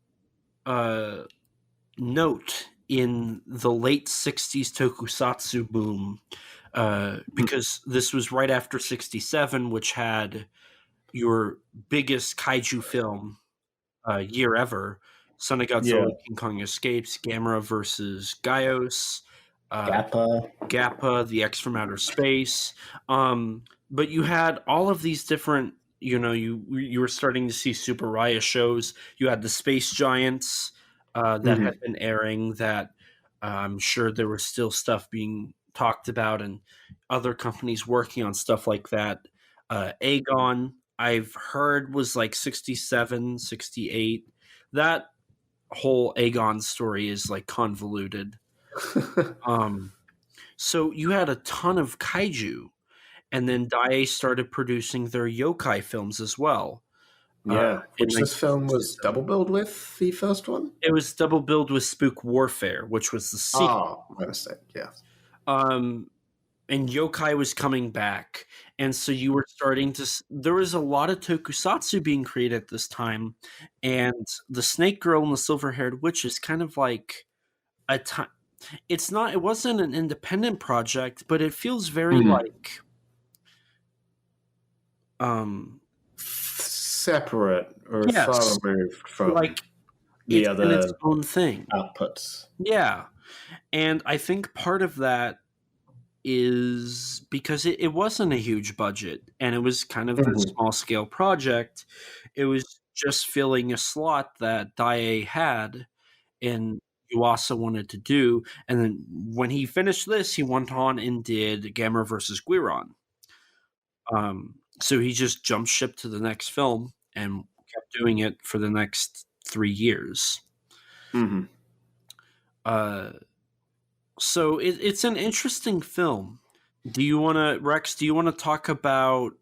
note in the late 60s tokusatsu boom, because this was right after 67, which had your biggest kaiju film year ever, Son of Yeah. Godzilla, King Kong Escapes, Gamera versus Gaios, Gappa. Gappa, The X from Outer Space. But you had all of these different, you were starting to see Super Raya shows. You had the Space Giants that had been airing, that I'm sure there was still stuff being talked about and other companies working on stuff like that. Aegon, I've heard, was like 67, 68. That whole Aegon story is like convoluted. So you had a ton of kaiju, and then Daiei started producing their yokai films as well. Yeah. In Which this film was 1967. double billed with, the first one? It was double billed with Spook Warfare, which was the sequel. Oh, my mistake. Yeah. And yokai was coming back, and so you were starting to. There was a lot of tokusatsu being created at this time, and the Snake Girl and the Silver Haired Witch is kind of like a time. It's not. It wasn't an independent project, but it feels very like separate or far yes, removed from like the it's in its other own thing. outputs. Yeah, and I think part of that is because it wasn't a huge budget, and it was kind of a small scale project. It was just filling a slot that Daiei had and Yuasa wanted to do. And then when he finished this, he went on and did Gamera versus Guiron. So he just jumped ship to the next film and kept doing it for the next 3 years. Mm-hmm. So it's an interesting film. Do you want to, Rex? Do you want to talk about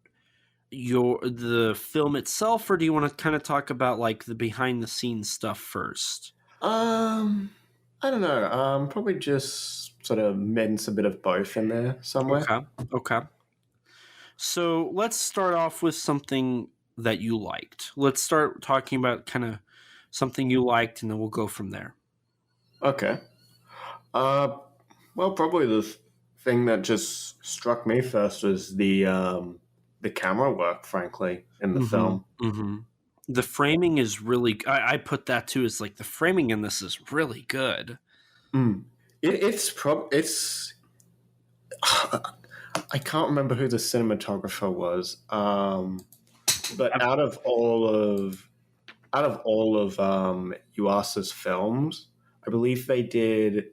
the film itself, or do you want to kind of talk about like the behind the scenes stuff first? I don't know. Probably just sort of mince a bit of both in there somewhere. Okay. So let's start off with something that you liked. Let's start talking about kind of something you liked, and then we'll go from there. Okay. Well, probably the thing that just struck me first was the camera work, frankly, in the film. Mm-hmm. The framing is really. I put that too as like the framing in this is really good. It's I can't remember who the cinematographer was, but out of all of Yuasa's films, I believe they did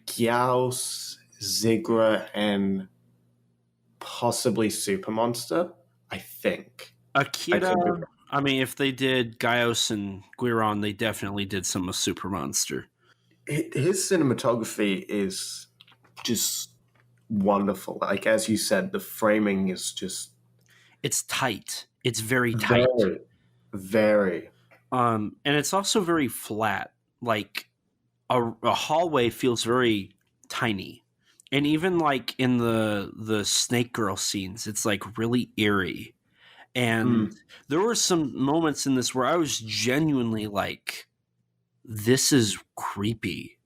Gyaos, Zigra, and possibly Super Monster. I think Akira. I mean, if they did Gaios and Guiron, they definitely did some of Super Monster. His cinematography is just wonderful. Like, as you said, the framing is just... It's tight. It's very tight. Very, very. And it's also very flat. Like, a hallway feels very tiny. And even, like, in the Snake Girl scenes, it's, like, really eerie. And there were some moments in this where I was genuinely like, this is creepy.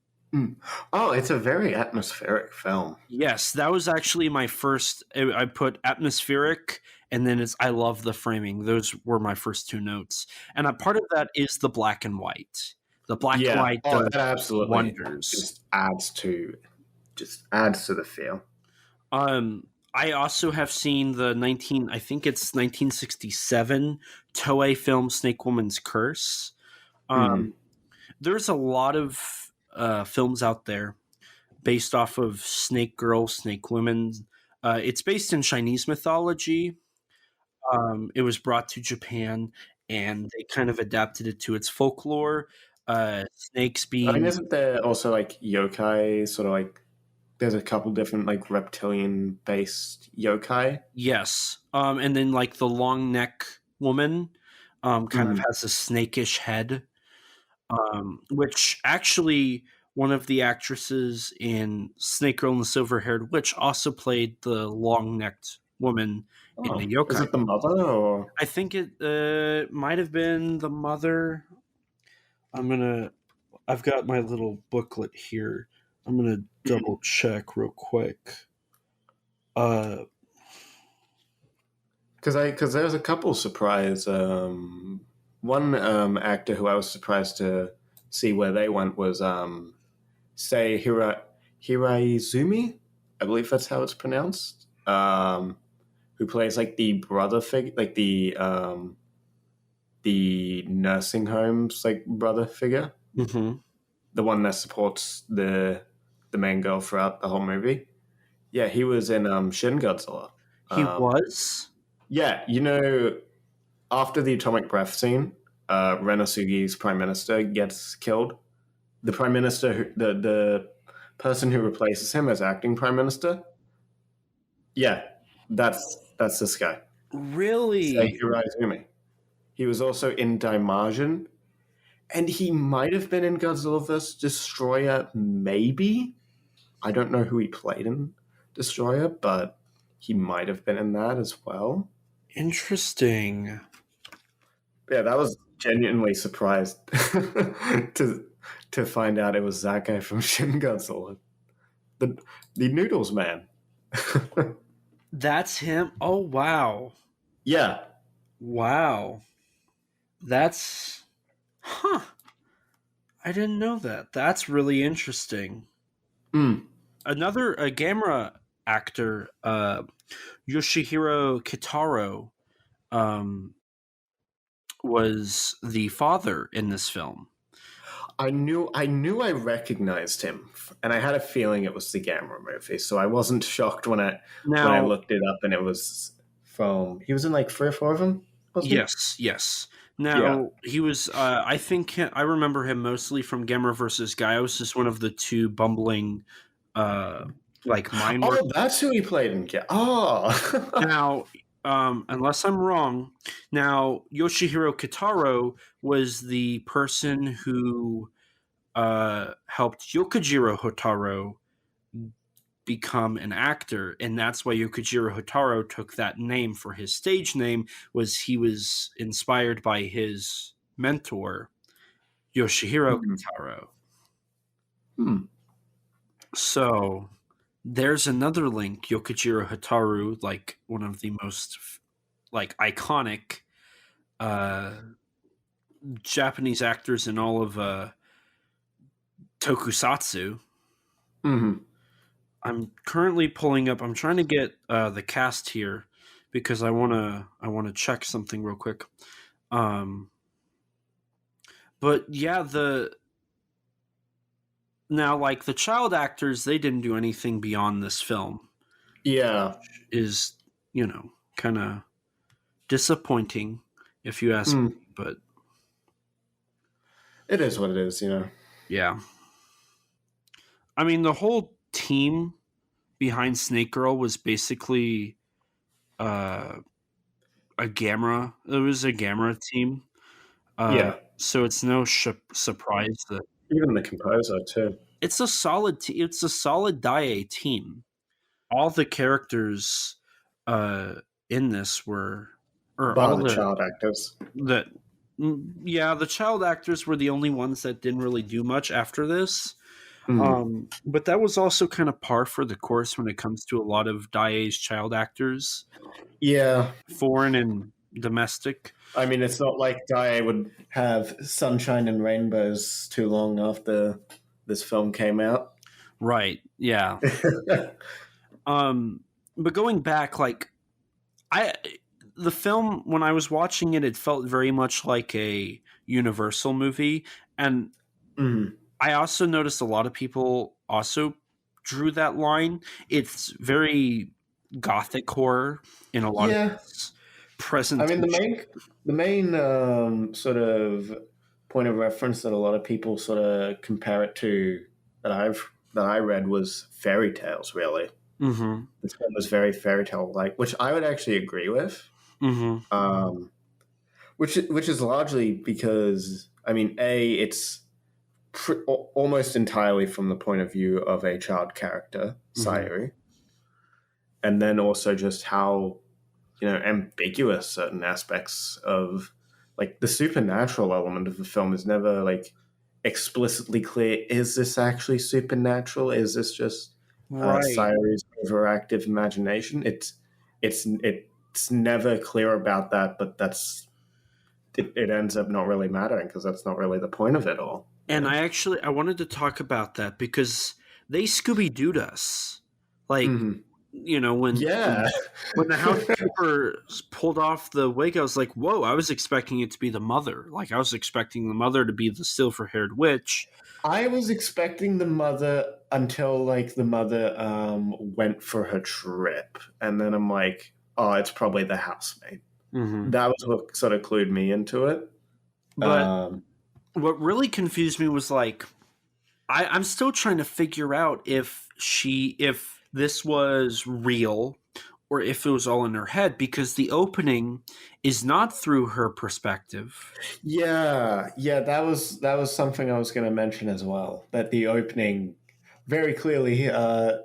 Oh, it's a very atmospheric film. Yes, that was actually my first. I put atmospheric, and then it's I love the framing. Those were my first 2 notes, and a part of that is the black and white. The black and white that absolutely wonders. Just adds to the feel. I also have seen the 1967 Toei film Snake Woman's Curse. There's a lot of films out there based off of Snake Girl, Snake Women. It's based in Chinese mythology. It was brought to Japan, and they kind of adapted it to its folklore. Snakes being... I mean, isn't there also like yokai, sort of like there's a couple different like reptilian based yokai? Yes. And then like the long neck woman kind of has a snakish head. Which actually one of the actresses in Snake Girl and the Silver Haired Witch also played the long necked woman in the yokai. Is it the mother? Or? I think it might have been the mother. I've got my little booklet here. I'm gonna double check real quick. Because there's a couple surprise. One actor who I was surprised to see where they went was say Hiraizumi, I believe that's how it's pronounced. Who plays like the brother figure, like the nursing home's like brother figure, the one that supports the main girl throughout the whole movie. Yeah, he was in Shin Godzilla. He was? Yeah, you know, after the atomic breath scene, Renosugi's prime minister gets killed. The prime minister, the person who replaces him as acting prime minister, yeah, that's this guy. Really? Seihiro Izumi. He was also in Daimajin, and he might have been in Godzilla vs. Destroyer, maybe. I don't know who he played in Destroyer, but he might have been in that as well. Interesting. Yeah, that was genuinely surprised to find out it was that guy from Shin Godzilla. The Noodles Man. That's him? Oh, wow. Yeah. Wow. That's... Huh. I didn't know that. That's really interesting. Another Gamera actor, Yoshihiro Kitaro, was the father in this film. I knew I recognized him, and I had a feeling it was the Gamera movie, so I wasn't shocked when I Now, looked it up and it was from. He was in like 3 or 4 of them, wasn't yes. he? Now, Yeah. he was, I think, I remember him mostly from Gamera versus Gaios as one of the two bumbling, like, mime workers. Oh, that's who he played in. Oh. Now, unless I'm wrong, now Yoshihiro Kitaro was the person who helped Yokojiro Hotaro become an actor, and that's why Yokojiro Hotaro took that name for his stage name. Was he was inspired by his mentor Yoshihiro Kitaro. So there's another link. Yokojiro Hotaro, like one of the most like iconic Japanese actors in all of Tokusatsu. I'm currently pulling up. I'm trying to get the cast here because I wanna check something real quick. But yeah, now like the child actors, they didn't do anything beyond this film. Yeah, is kind of disappointing if you ask me, but it is what it is, yeah. I mean, the whole team behind Snake Girl was basically a Gamera. It was a Gamera team. Yeah. So it's no surprise that Even the composer too. it's a solid it's a solid Dai team. All the characters in this were all the child actors. The child actors were the only ones that didn't really do much after this. But that was also kind of par for the course when it comes to a lot of Dai's child actors. Yeah. Foreign and domestic. I mean, it's not like Dai would have sunshine and rainbows too long after this film came out. Right. Yeah. But going back, like the film, when I was watching it, it felt very much like a Universal movie. And I also noticed a lot of people also drew that line. It's very gothic horror in a lot of presentation. I mean, the main sort of point of reference that a lot of people sort of compare it to that I read was fairy tales, really. Mm-hmm. This one was very fairy tale like, which I would actually agree with. Mm-hmm. Which is largely because, I mean, it's almost entirely from the point of view of a child character, Sayuri, and then also just how ambiguous certain aspects of like the supernatural element of the film is never like explicitly clear. Is this actually supernatural? Is this just Sayuri's overactive imagination? It's never clear about that, but it ends up not really mattering because that's not really the point of it all. And I wanted to talk about that because they Scooby-Doo'd us. Like, when the housekeeper pulled off the wig, I was like, whoa, I was expecting it to be the mother. Like, I was expecting the mother to be the silver-haired witch. I was expecting the mother until, like, the mother went for her trip. And then I'm like, oh, it's probably the housemaid. That was what sort of clued me into it. But what really confused me was, like, I'm still trying to figure out if this was real or if it was all in her head, because the opening is not through her perspective. Yeah, that was something I was going to mention as well. That the opening very clearly, our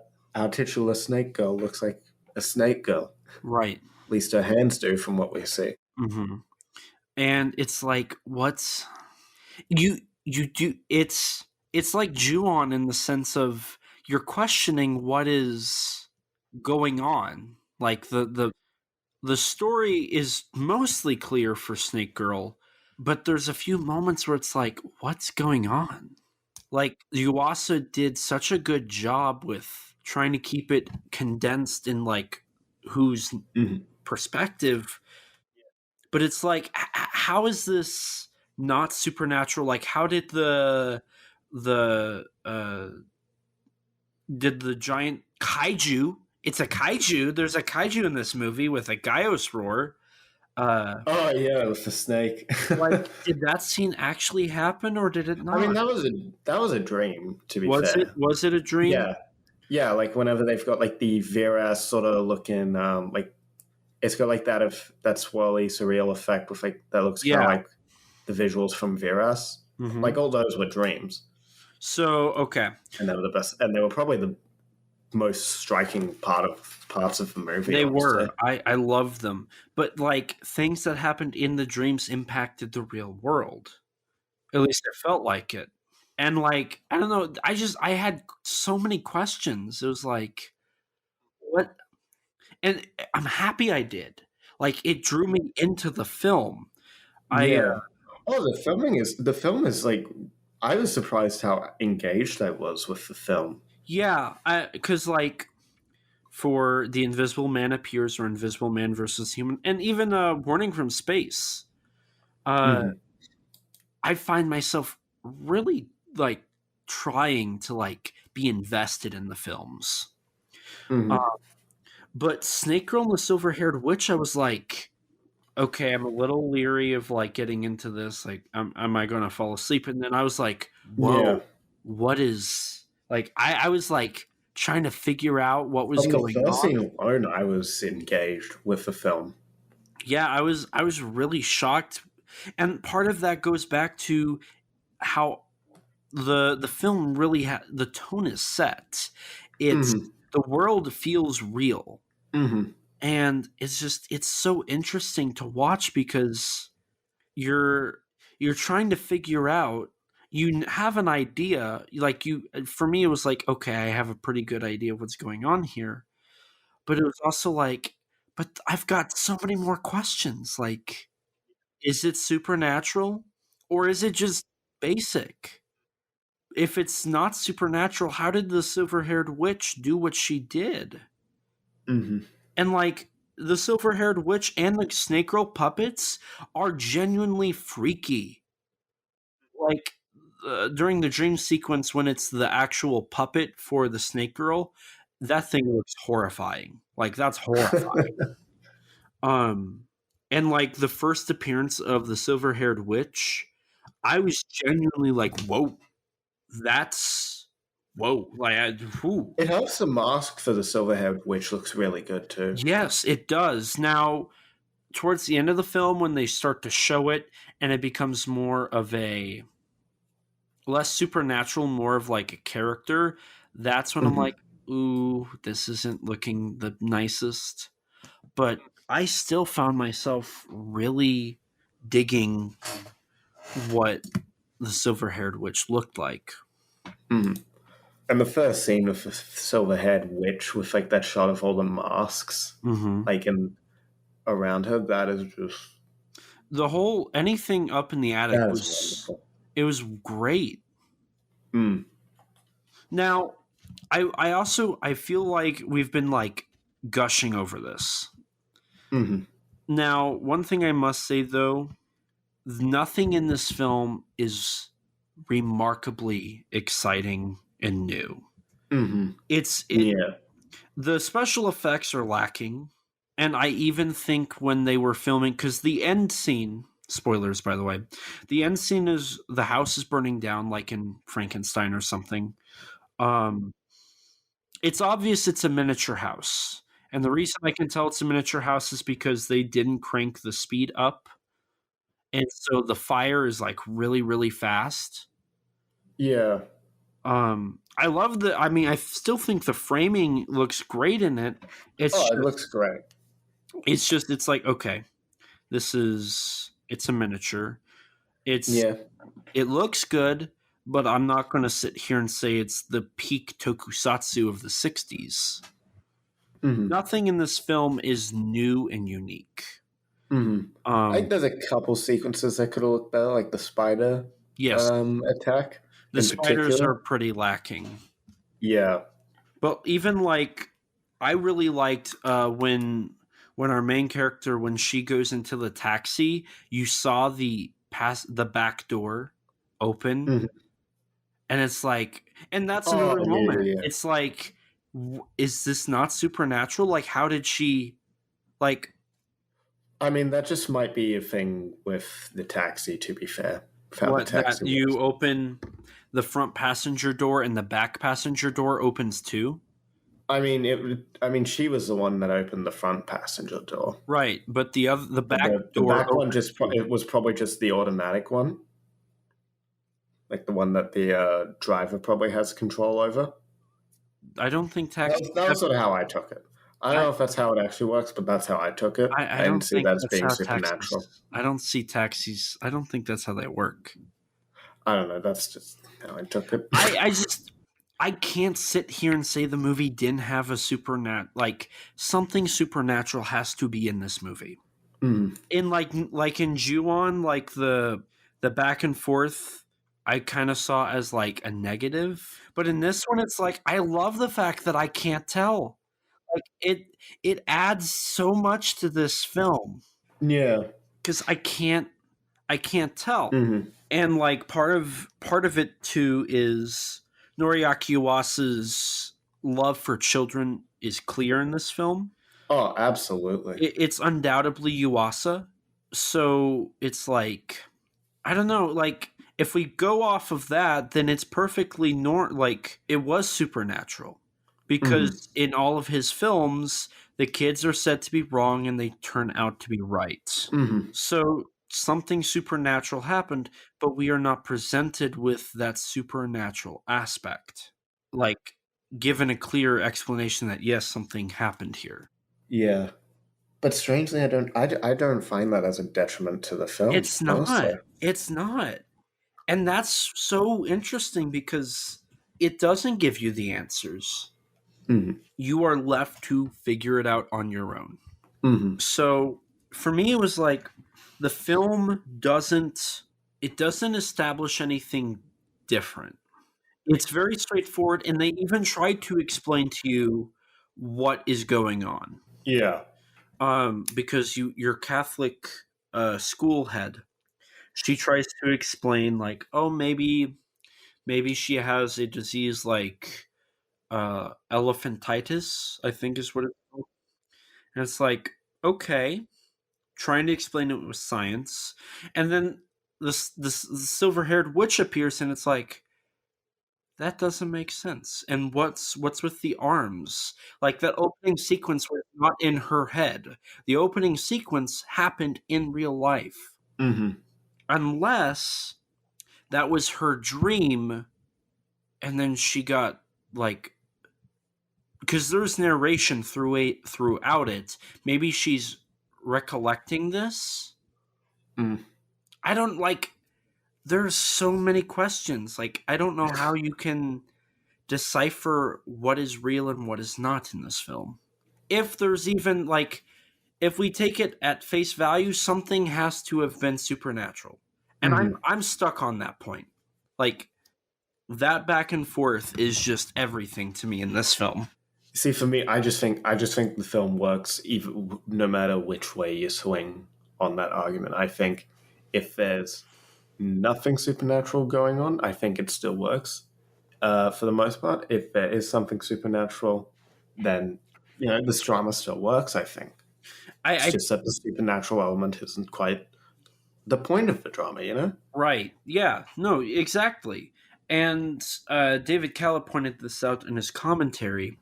titular snake girl looks like a snake girl, right? At least her hands do, from what we see. And it's like, what's you do? It's like Ju-on in the sense of you're questioning what is going on. Like the story is mostly clear for Snake Girl, but there's a few moments where it's like, what's going on? Like, Yuasa did such a good job with trying to keep it condensed in like whose perspective, but it's like, how is this not supernatural? Like, how did the did the giant kaiju? It's a kaiju. There's a kaiju in this movie with a Gaios roar. Oh yeah, with the snake. Like, did that scene actually happen, or did it not? I mean, that was a dream. To be Was fair, it a dream? yeah, yeah. Like whenever they've got like the Vera sort of looking, like it's got like that swirly surreal effect with like that looks kind of Yeah. like the visuals from Veras. Mhm. Like all those were dreams, So okay, and they were the best, and they were probably the most striking parts of the movie. they Honestly. were. I love them, but like things that happened in the dreams impacted the real world. At least it felt like it. And like I don't know, I had so many questions. It was like what, and I'm happy I did. Like it drew me into the film. I Yeah. Oh, the film is like I was surprised how engaged I was with the film. yeah, cuz like for The Invisible Man Appears or Invisible Man versus Human, and even Warning from Space. Uh Mhm. I find myself really like trying to like be invested in the films. Uh, Mhm. but Snake Girl and the Silver Haired Witch, I was like, okay, I'm a little leery of like getting into this. Like, am I going to fall asleep? And then I was like, Yeah. whoa, what is like? I was like trying to figure out what was From the going first on. scene alone, I was engaged with the film. Yeah, I was really shocked, and part of that goes back to how the film really the tone is set. It's Mhm. the world feels real, Mhm. and it's so interesting to watch because you're you're trying to figure out, have an idea, like you for me it was like, okay, I have a pretty good idea of what's going on here, but it was also like, but I've got so many more questions. Like, is it supernatural or is it just basic? If it's not supernatural, how did the silver-haired witch do what she did? Mhm. And like the silver-haired witch and the snake girl puppets are genuinely freaky. Like during the dream sequence when it's the actual puppet for the snake girl, that thing looks horrifying. Like that's horrifying. Um and like the first appearance of the silver-haired witch, I was genuinely like, "Whoa, that's whoa!" Like, whew. It helps the mask for the silver haired witch looks really good too. Yes, it does. Now, towards the end of the film, when they start to show it, and it becomes more of a less supernatural, more of like a character, that's when I'm Mhm. like, "Ooh, this isn't looking the nicest." But I still found myself really digging what the silver-haired witch looked like. Mhm. And the first scene of the silver haired witch with like that shot of all the masks, Hmm. like in around her, that is just The whole anything up in the attic that is was wonderful. it was great. Mm. Now, I also I feel like we've been like gushing over this. Mhm. Now, one thing I must say though, nothing in this film is remarkably exciting and new. Mhm. It's it Yeah. The special effects are lacking, and I even think when they were filming, because the end scene, spoilers by the way, the end scene is the house is burning down like in Frankenstein or something. Um, it's obvious it's a miniature house. And the reason I can tell it's a miniature house is because they didn't crank the speed up. And so the fire is like really, really fast. Yeah. I love I mean, I still think the framing looks great in it. It's Oh, it just, looks great. it's like, okay, it's a miniature. It's, Yeah. it looks good, but I'm not going to sit here and say it's the peak tokusatsu of the 60s. Mhm. Nothing in this film is new and unique. Mhm. I Um, think there's a couple sequences that could have looked better, like the spider yes, attack the in spiders particular. are pretty lacking. Yeah. But even like, I really liked when when our main character, when she goes into the taxi, you saw the back door open, Mhm. and it's like, and that's Oh, another yeah, moment. yeah, yeah. It's like, is this not supernatural? Like, how did she, like, I mean, that just might be a thing with the taxi, to be fair. With how the what, that taxi you works. open the front passenger door and the back passenger door opens too? I mean, she was the one that opened the front passenger door. Right, but the But back the door back one opens just too. it was probably just the automatic one, like the one that the driver probably has control over. I don't think That taxis was, that have. was sort of how I took it. I don't I, know if that's how it actually works, but that's how I took it. I I didn't don't see think that as that's being how supernatural. taxis. I don't see taxis. I don't think that's how they work. I don't know. That's just how I took it. I just I can't sit here and say the movie didn't have a like something supernatural has to be in this movie. Mm. In like in Ju-on, like the back and forth I kind of saw as like a negative, but in this one it's like I love the fact that I can't tell. Like it adds so much to this film Yeah. cuz I can't tell. Hmm. And like part of it too is Noriaki Yuasa's love for children is clear in this film. Oh, absolutely. It's undoubtedly Yuasa. So it's like I don't know, like if we go off of that, then it's perfectly like it was supernatural. Hmm. Because in all of his films, the kids are said to be wrong and they turn out to be right. Hmm. So something supernatural happened, but we are not presented with that supernatural aspect. Like given a clear explanation that yes, something happened here. Yeah. But strangely, I don't find that as a detriment to the film, It's not. honestly. It's not. And that's so interesting because it doesn't give you the answers. Hmm. You are left to figure it out on your own. Hmm. So for me it was like the film doesn't establish anything different. It's very straightforward and they even try to explain to you what is going on. Yeah. Because your Catholic school head, she tries to explain like, oh, maybe she has a disease like elephantitis, I think is what it's called. And it's like, okay, trying to explain it with science, and then this silver-haired witch appears, and it's like that doesn't make sense. And what's with the arms? Like that opening sequence was not in her head. The opening sequence happened in real life, Hmm. unless that was her dream, and then she got like because there's narration throughout it. Maybe she's recollecting this. Mm. I don't like. There's so many questions. Like I don't know how you can decipher what is real and what is not in this film. If there's even like if we take it at face value, something has to have been supernatural. And I'm Hmm. I'm stuck on that point. Like that back and forth is just everything to me in this film. See, for me, I just think the film works even no matter which way you swing on that argument. I think if there's nothing supernatural going on, I think it still works. For the most part, if there is something supernatural, then this drama still works. I think it's I just that the supernatural element isn't quite the point of the drama. Right. Yeah. No, exactly. And David Calla pointed this out in his commentary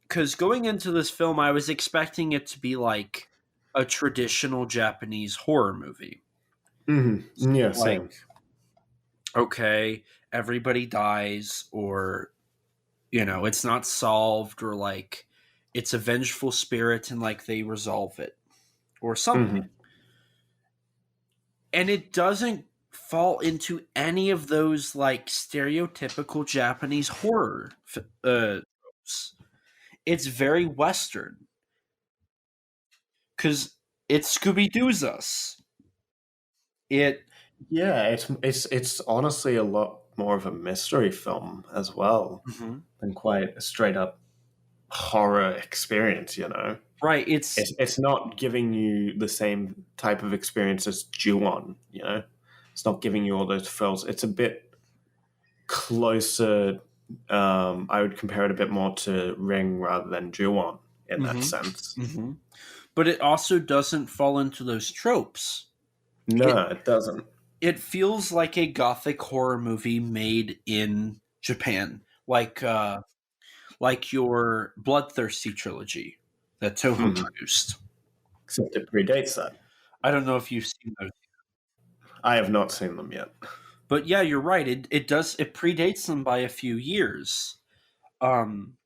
because going into this film, I was expecting it to be like a traditional Japanese horror movie. Mm-hmm. Yeah, Like, same. okay, everybody dies, or, it's not solved, or like it's a vengeful spirit and like they resolve it, or something. Mm-hmm. And it doesn't fall into any of those like stereotypical Japanese horror tropes. It's very Western because it Scooby Doo's us. It Yeah, it's honestly a lot more of a mystery film as well Mhm. than quite a straight up horror experience, Right. It's not giving you the same type of experience as Ju-on, It's not giving you all those thrills. It's a bit closer. I would compare it a bit more to Ring rather than Ju-on in that sense. But it also doesn't fall into those tropes. No, it doesn't. It feels like a gothic horror movie made in Japan, like your Bloodthirsty trilogy that Toho produced. Except it predates that. I don't know if you've seen those, I have not seen them yet. but yeah, you're right. It predates them by a few years. And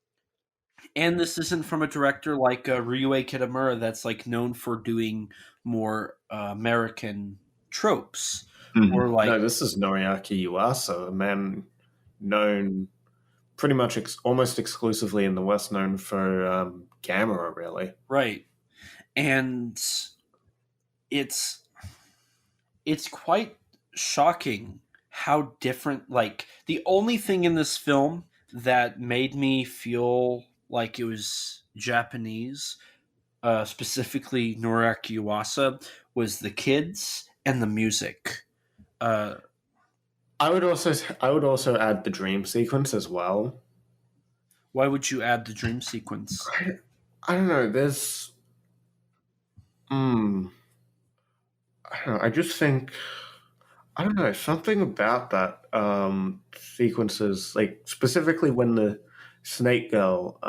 this isn't from a director like Ryue Kitamura that's like known for doing more American tropes. Or like No, this is Noriaki Yuasa, a man known pretty much almost exclusively in the West, known for Gamera, really. right. And it's quite shocking how different, like, the only thing in this film that made me feel like it was Japanese, specifically Noriaki Yuasa, was the kids and the music. I would also add the dream sequence as well. Why would you add the dream sequence? I don't know. There's, I don't know. I just think, I don't know, something about that sequences, like specifically when the snake girl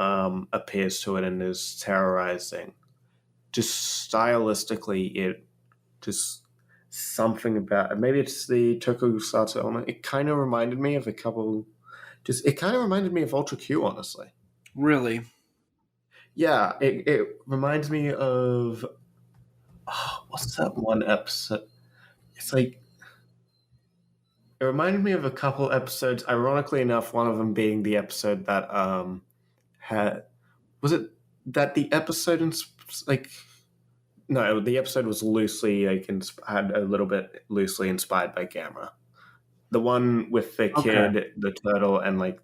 appears to it and is terrorizing. Just stylistically, it just something about it. Maybe it's the Tokusatsu element. It kind of reminded me of a couple. It kind of reminded me of Ultra Q, honestly. Really? Yeah, it reminds me of what's that one episode? It's like it reminded me of a couple episodes. Ironically enough, one of them being the episode that had was it that the episode like no, the episode was loosely had a little bit loosely inspired by Gamera. The one with the kid, the turtle, and like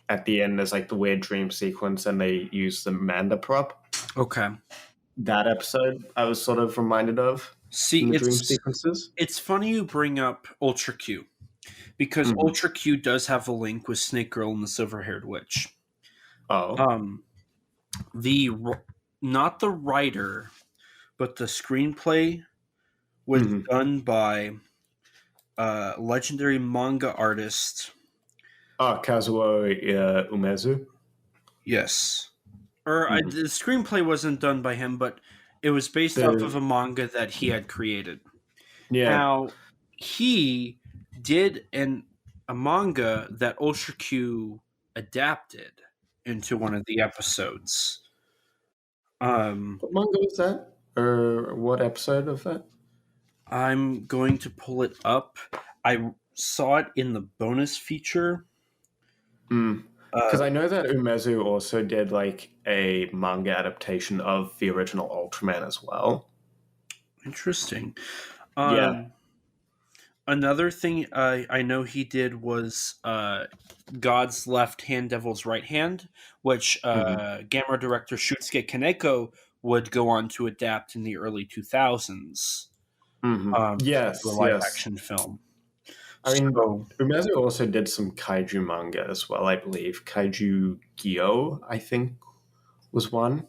at the end there's like the weird dream sequence and they use the Manda prop. Okay. That episode I was sort of reminded of. See, in the dream sequences. It's funny you bring up Ultra Q, because Ultra Q does have a link with Snake Girl and the Silver-Haired Witch. Oh. Not the writer, but the screenplay was done by legendary manga artist. Kazuo Umezu. Yes. The screenplay wasn't done by him, but it was based off of a manga that he had created. Yeah. Now, he did a manga that Ultra Q adapted into one of the episodes. What manga was that? Or what episode of that? I'm going to pull it up. I saw it in the bonus feature. Because I know that Umezu also did like a manga adaptation of the original Ultraman as well. Interesting. Yeah. Another thing I know he did was God's Left Hand, Devil's Right Hand, which Gamera director Shunsuke Kaneko would go on to adapt in the early 2000s. Yes, a live action film. I mean, Umezu also did some kaiju manga as well, I believe. Kaiju Gyo, I think, was one.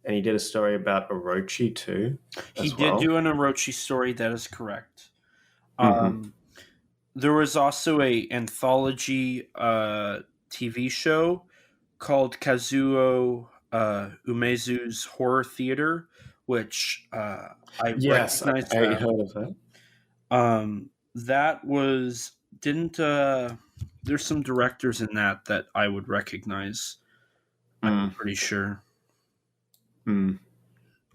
And he did a story about Orochi, too. He did do an Orochi story, that is correct. There was also a anthology TV show called Kazuo Umezu's Horror Theater, which I recognized. I heard of that. That was there's some directors in that I would recognize. I'm pretty sure. A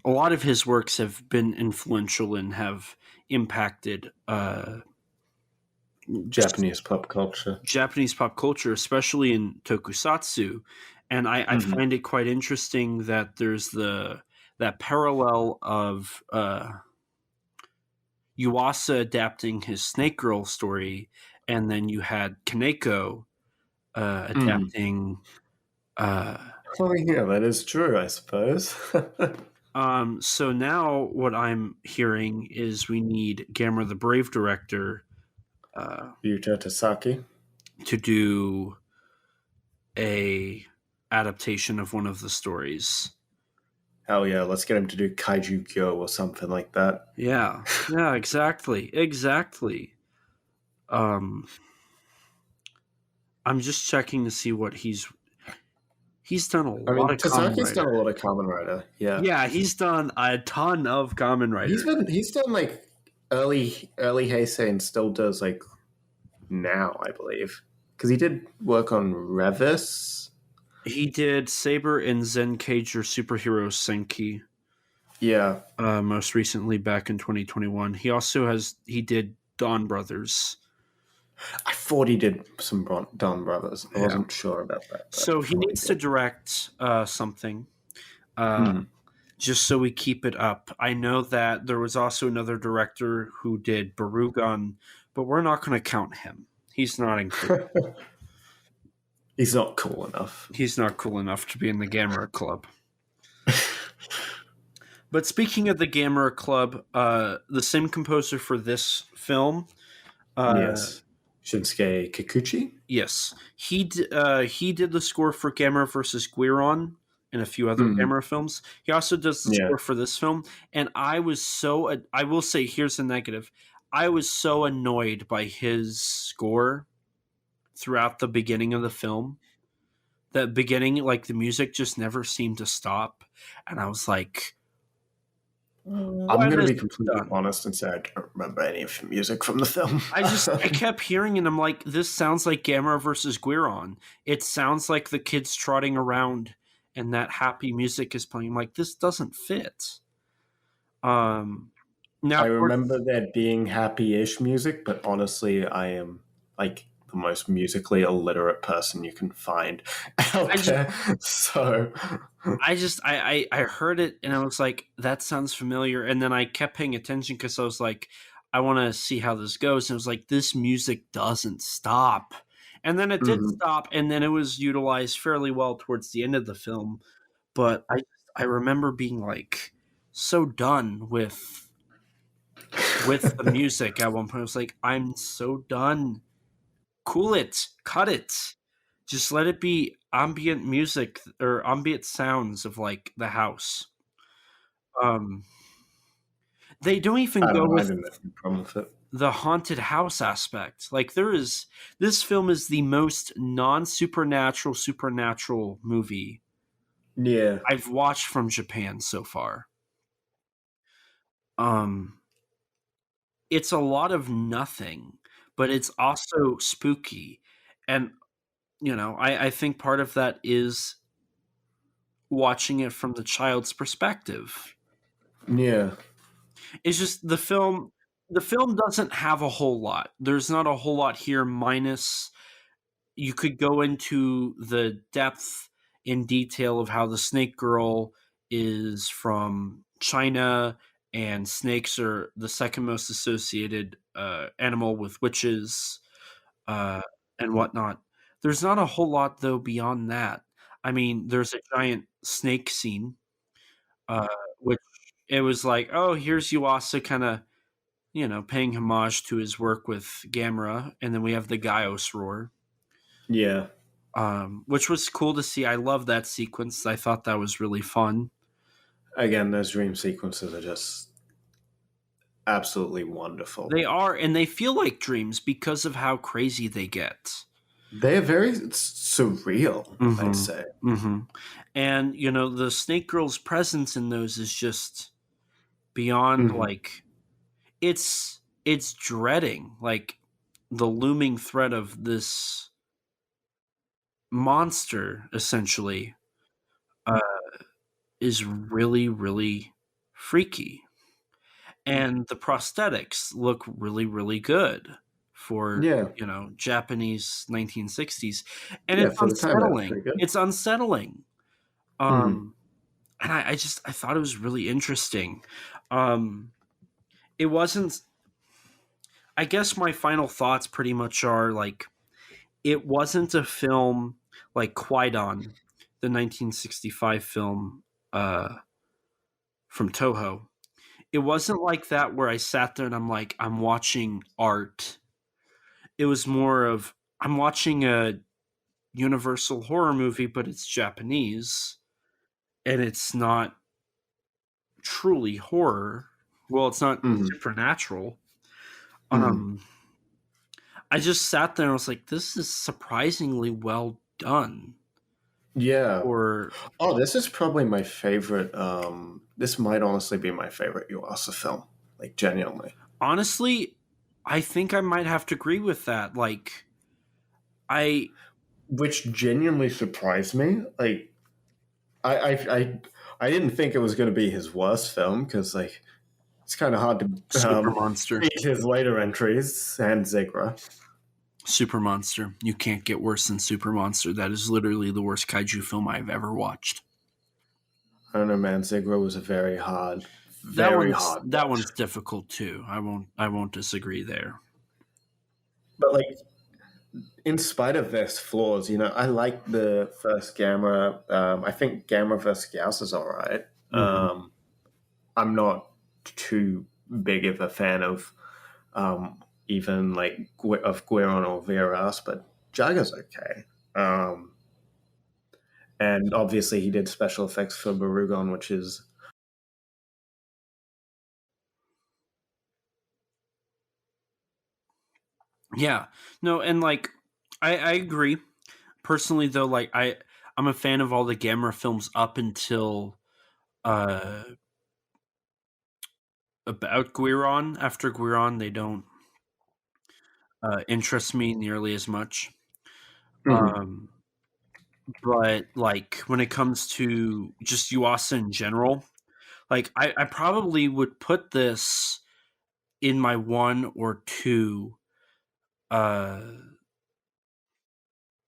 lot of his works have been influential and have impacted Japanese pop culture, especially in Tokusatsu. And I find it quite interesting that there's that parallel of Yuasa adapting his Snake Girl story, and then you had Kaneko adapting Oh yeah, that is true, I suppose. So now what I'm hearing is we need Gamera the Brave director Yuta Tasaki. to do a adaptation of one of the stories. Hell yeah, let's get him to do Kaiju Gyo or something like that. Yeah, exactly. Um, I'm just checking to see what he's done a I lot mean, of Kamen Tasaki's done Rider. a lot of Kamen Rider. Yeah, Yeah, he's done a ton of Kamen Rider. he's done like early Heisei and still does like now, I believe, because he did work on Revis. He did Saber in Zenkaiger Superhero Senki. Yeah, Most recently back in 2021. He did Dawn Brothers. I thought he did some Don Brothers. I Yeah. wasn't sure about that, but I So he thought he needs to did. direct something, just so we keep it up. I know that there was also another director who did Barugan, but we're not going to count him. He's not included. He's not cool enough. He's not cool enough to be in the Gamera Club. But speaking of the Gamera Club, the same composer for this film, Yes, Shinsuke Kikuchi. yes, he did the score for Gamera versus Guiron and a few other Gamera films. He also does the Yeah. score for this film, and I will say, here's the negative. I was so annoyed by his score throughout the beginning of the film. The beginning, like the music just never seemed to stop, and I was like, I'm going to is be this completely done? honest and say I don't remember any of the music from the film. I kept hearing and I'm like, this sounds like Gamera versus Guiron. It sounds like the kids trotting around and that happy music is playing. I'm like, this doesn't fit. Now I remember there being happy-ish music, but honestly, I am like the most musically illiterate person you can find out I just there. So, I heard it and I was like, that sounds familiar. And then I kept paying attention because I was like, I want to see how this goes. And it was like, this music doesn't stop. And then it did stop, and then it was utilized fairly well towards the end of the film. But I remember being like so done with the music at one point. I was like, I'm so done. Cool it, cut it. Just let it be ambient music or ambient sounds of like the house. They don't even I don't go know. I with didn't have any problem with it. the haunted house aspect. Like this film is the most supernatural movie Yeah. I've watched from Japan so far. It's a lot of nothing, but it's also spooky. And I think part of that is watching it from the child's perspective. Yeah. It's just the film doesn't have a whole lot. There's not a whole lot here, minus you could go into the depth in detail of how the snake girl is from China and snakes are the second most associated animal with witches and whatnot. There's not a whole lot though beyond that. I mean, there's a giant snake scene, uh, which it was like, oh, here's Yuasa kind of, paying homage to his work with Gamera, and then we have the Gaios roar, Yeah. which was cool to see. I love that sequence. I thought that was really fun. Again, those dream sequences are just absolutely wonderful. They are, and they feel like dreams because of how crazy they get. They're very surreal, I'd say. And the Snake Girl's presence in those is just beyond like it's dreading, like the looming threat of this monster essentially is really, really freaky. And the prosthetics look really, really good for Yeah. Japanese 1960s, and Yeah, it's for the time, that was pretty unsettling. good. It's unsettling. And I thought it was really interesting. It wasn't. I guess my final thoughts pretty much are like, it wasn't a film like Qui-Gon the 1965 film from Toho. It wasn't like that where I sat there and I'm like, I'm watching art. It was more of I'm watching a Universal horror movie, but it's Japanese and it's not truly horror. Well, it's not supernatural. I just sat there and I was like, this is surprisingly well done. Yeah. Or this is probably my favorite. This might honestly be my favorite Yuasa film. Like, genuinely. honestly, I think I might have to agree with that. Like, Which genuinely surprised me. Like, I didn't think it was going to be his worst film because, like, it's kind of hard to Super Monster. beat his later entries and Zigra. Super Monster. You can't get worse than Super Monster. That is literally the worst kaiju film I've ever watched. I don't know, man. Zigra was a very hard. That one's difficult too. I won't disagree there. But, like, in spite of their flaws, I like the first Gamera. I think Gamera vs. Gauss is all right. I'm not too big of a fan of even like of Guiron or Vieras, but Jaga's okay. And obviously he did special effects for Barugon, which is Yeah. No, and like I agree. Personally though, like I'm a fan of all the Gamera films up until about Guiron. After Guiron, they don't interest me nearly as much. But like when it comes to just Yuasa in general, like I probably would put this in my one or two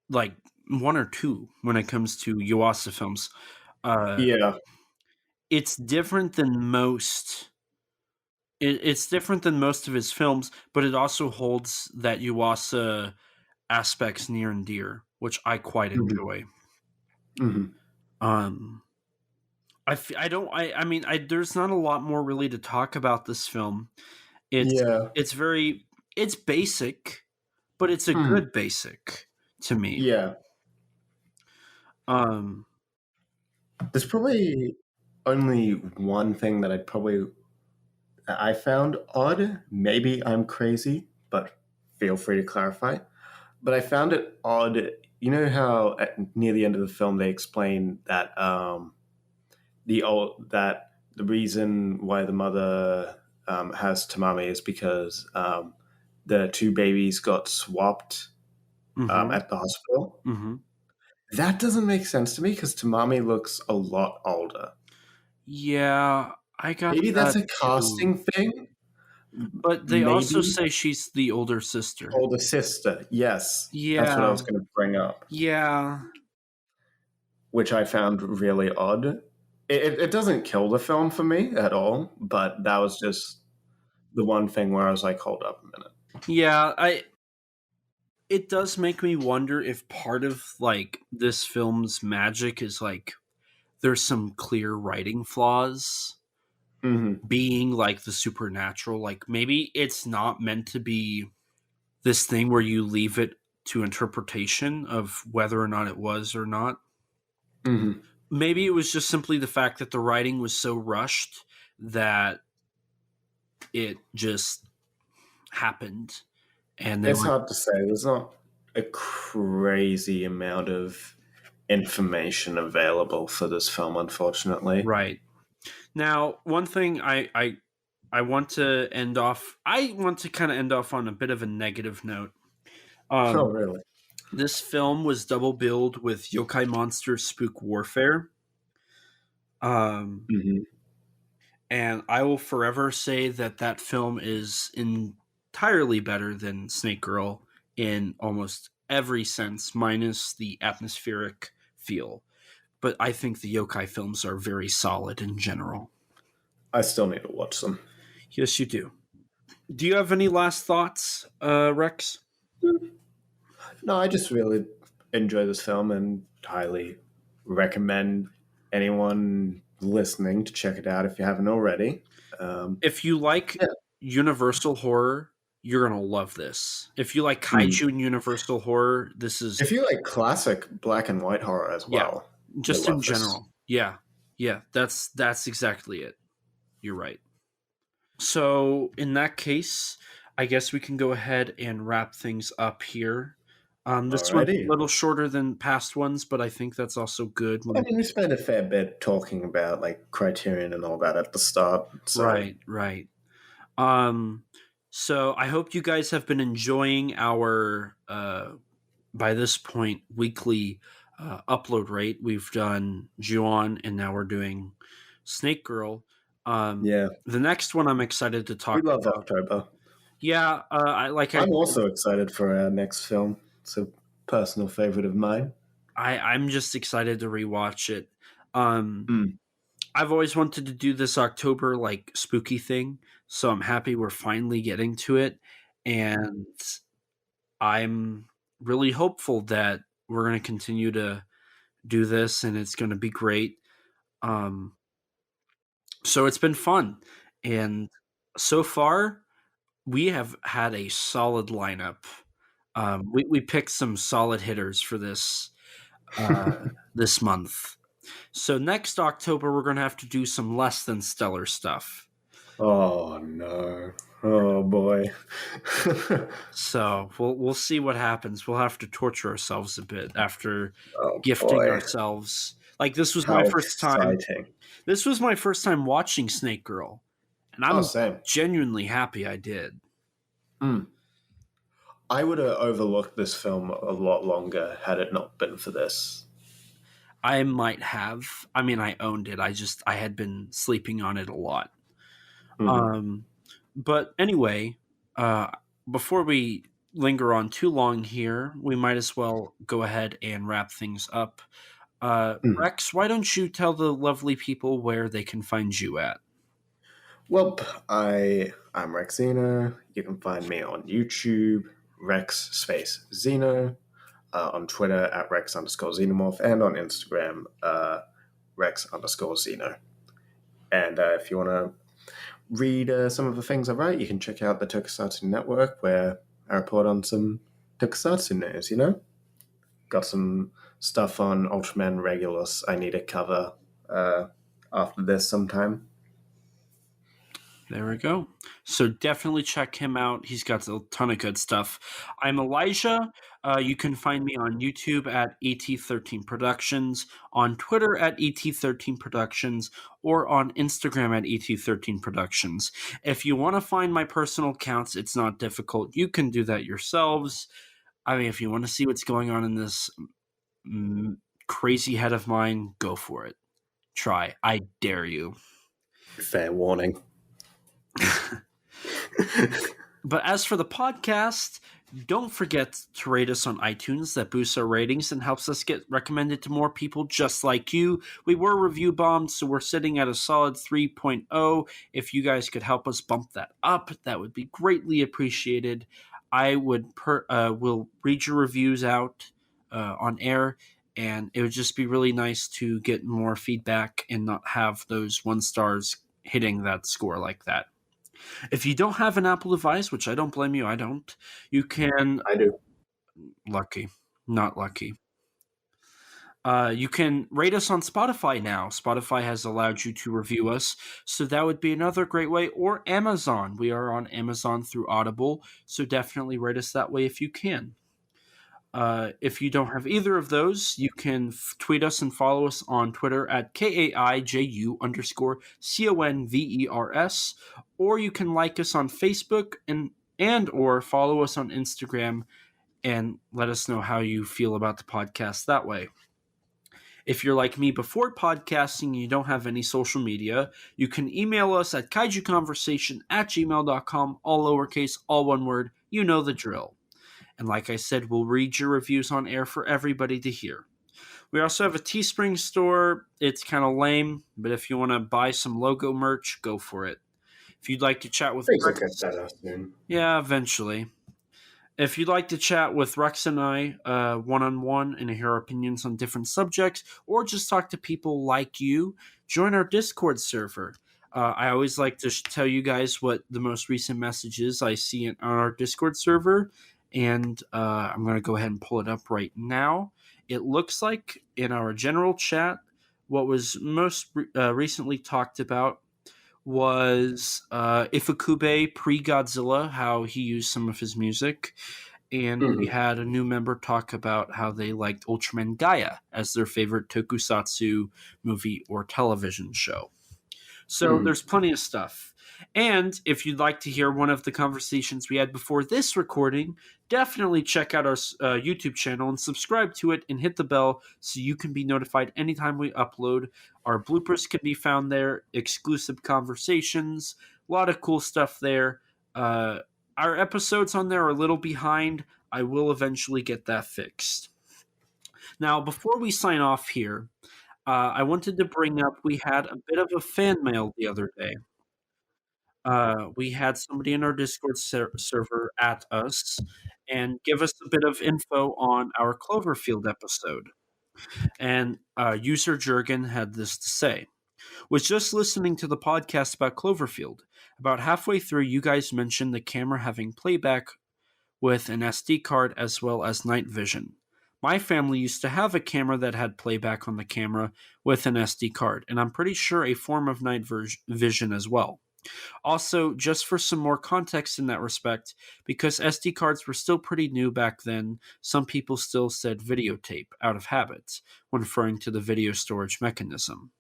like one or two when it comes to Yuasa films. yeah. It's different than most. It's different than most of his films, but it also holds that Yuasa aspects near and dear, which I quite enjoy. I mean, there's not a lot more really to talk about this film. It's basic, but it's a good basic to me. Yeah. There's probably only one thing that I found odd. Maybe I'm crazy, but feel free to clarify. But I found it odd. You know how near the end of the film they explain that the reason why the mother has Tamami is because the two babies got swapped at the hospital. That doesn't make sense to me because Tamami looks a lot older. Yeah, I got Maybe that's a too. casting thing. But they also say she's the older sister. Older sister, yes. Yeah. That's what I was going to bring up. Yeah. Which I found really odd. It doesn't kill the film for me at all, but that was just the one thing where I was like, hold up a minute. Yeah, it does make me wonder if part of like this film's magic is like there's some clear writing flaws. Being like the supernatural, like maybe it's not meant to be this thing where you leave it to interpretation of whether or not it was or not. Maybe it was just simply the fact that the writing was so rushed that it just happened. And it's hard to say. There's not a crazy amount of information available for this film, unfortunately. Right. Now, one thing I want to end off. I want to kind of end off on a bit of a negative note. Oh, really? This film was double billed with Yokai Monster Spook Warfare. And I will forever say that film is entirely better than Snake Girl in almost every sense, minus the atmospheric feel. But I think the yokai films are very solid in general. I still need to watch them. Yes, you do. Do you have any last thoughts, Rex? No, I just really enjoy this film and highly recommend anyone listening to check it out if you haven't already. If you like Yeah. Universal horror, you're gonna love this. If you like kaiju and Universal horror, this is If you like classic black and white horror as well, just you'll in love this. general. Yeah, that's exactly it. You're right. So in that case, I guess we can go ahead and wrap things up here. This one's Alrighty. a little shorter than past ones, but I think that's also good. I mean, we spent a fair bit talking about like Criterion and all that at the start. So. Right. So I hope you guys have been enjoying our by this point weekly upload rate. We've done Ju-on and now we're doing Snake Girl. Yeah, the next one I'm excited to talk we love about. October. Yeah, I'm also excited for our next film. It's a personal favorite of mine. I'm just excited to rewatch it. I've always wanted to do this October like spooky thing, so I'm happy we're finally getting to it, and I'm really hopeful that we're going to continue to do this, and it's going to be great. So it's been fun, and so far we have had a solid lineup. We picked some solid hitters for this this month. So next October, we're going to have to do some less than stellar stuff. Oh no! Oh boy! So we'll see what happens. We'll have to torture ourselves a bit after gifting boy. ourselves. Like this was my first time. This was my first time watching Snake Girl, and I'm genuinely happy I did. I would have overlooked this film a lot longer had it not been for this. I might have. I mean, I owned it. I had been sleeping on it a lot. But anyway, before we linger on too long here, we might as well go ahead and wrap things up. Rex, why don't you tell the lovely people where they can find you at? Well, I'm Rex Xeno. You can find me on YouTube, Rex space Xeno, on Twitter at Rex_Xenomorph, and on Instagram, Rex_Xeno. And if you want to read some of the things I write, you can check out the Tokusatsu Network, where I report on some Tokusatsu news, you know? Got some stuff on Ultraman Regulus I need to cover after this sometime. There we go. So definitely check him out. He's got a ton of good stuff. I'm Elijah. You can find me on YouTube at ET13 Productions, on Twitter at ET13 Productions, or on Instagram at ET13 Productions. If you want to find my personal accounts, it's not difficult. You can do that yourselves. I mean, if you want to see what's going on in this crazy head of mine, go for it. Try. I dare you. Fair warning. But as for the podcast, don't forget to rate us on iTunes. That boosts our ratings and helps us get recommended to more people just like you. We were review bombed, so we're sitting at a solid 3.0. If you guys could help us bump that up, that would be greatly appreciated. I will read your reviews out on air, and it would just be really nice to get more feedback and not have those 1 stars hitting that score like that. If you don't have an Apple device, which I don't blame you, I don't, you can... I do. Lucky. Not lucky. You can rate us on Spotify now. Spotify has allowed you to review us, so that would be another great way. Or Amazon. We are on Amazon through Audible, so definitely rate us that way if you can. If you don't have either of those, you can tweet us and follow us on Twitter at KAIJU_CONVERS, or you can like us on Facebook and or follow us on Instagram and let us know how you feel about the podcast that way. If you're like me before podcasting and you don't have any social media, you can email us at kaijuconversation@gmail.com, all lowercase, all one word. You know the drill. And like I said, we'll read your reviews on air for everybody to hear. We also have a Teespring store. It's kind of lame, but if you want to buy some logo merch, go for it. If you'd like to chat with Rex, yeah, eventually. If you'd like to chat with Rex and I one-on-one and hear our opinions on different subjects, or just talk to people like you, join our Discord server. I always like to tell you guys what the most recent messages I see on our Discord server, and I'm going to go ahead and pull it up right now. It looks like in our general chat, what was most recently talked about was Ifukube pre-Godzilla, how he used some of his music. And we had a new member talk about how they liked Ultraman Gaia as their favorite tokusatsu movie or television show. So there's plenty of stuff. And if you'd like to hear one of the conversations we had before this recording, definitely check out our YouTube channel and subscribe to it and hit the bell so you can be notified anytime we upload. Our bloopers can be found there, exclusive conversations, a lot of cool stuff there. Our episodes on there are a little behind. I will eventually get that fixed. Now, before we sign off here, I wanted to bring up we had a bit of a fan mail the other day. We had somebody in our Discord server at us and give us a bit of info on our Cloverfield episode. And user Jurgen had this to say. Was just listening to the podcast about Cloverfield. About halfway through, you guys mentioned the camera having playback with an SD card as well as night vision. My family used to have a camera that had playback on the camera with an SD card, and I'm pretty sure a form of night vision as well. Also, just for some more context in that respect, because SD cards were still pretty new back then, some people still said videotape out of habit when referring to the video storage mechanism.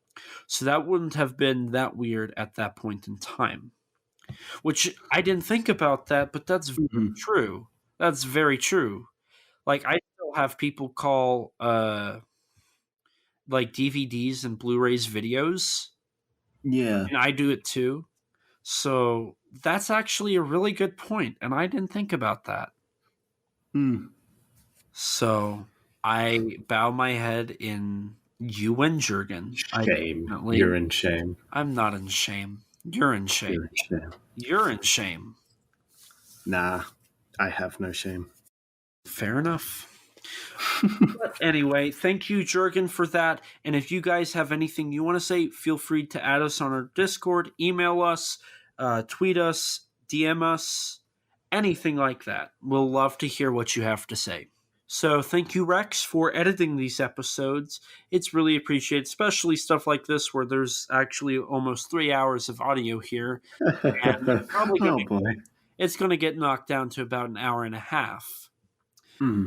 So that wouldn't have been that weird at that point in time. Which I didn't think about that, but that's very true. That's very true. Like, I still have people call like DVDs and Blu-rays videos. Yeah. And I do it too. So that's actually a really good point, and I didn't think about that. So I bow my head in you and Jurgen. Shame. You're in shame. I'm not in shame. You're in shame. You're in shame. You're in shame. Nah, I have no shame. Fair enough. But anyway, thank you, Jurgen, for that. And if you guys have anything you want to say, feel free to add us on our Discord, email us, tweet us, DM us, anything like that. We'll love to hear what you have to say. So thank you, Rex, for editing these episodes. It's really appreciated, especially stuff like this where there's actually almost 3 hours of audio here. And probably it's going to get knocked down to about an hour and a half.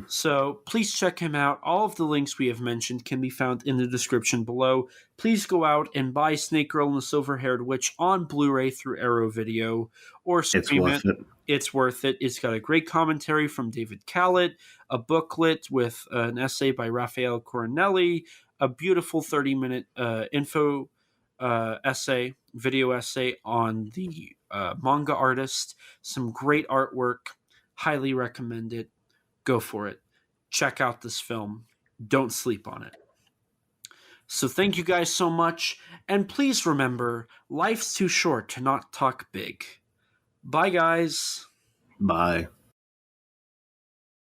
So please check him out. All of the links we have mentioned can be found in the description below. Please go out and buy Snake Girl and the Silver-Haired Witch on Blu-ray through Arrow Video or stream it. It's worth it. It's got a great commentary from David Callett, a booklet with an essay by Raphael Coronelli, a beautiful 30-minute info video essay on the manga artist, some great artwork. Highly recommend it. Go for it. Check out this film. Don't sleep on it. So thank you guys so much. And please remember, life's too short to not talk big. Bye, guys. Bye.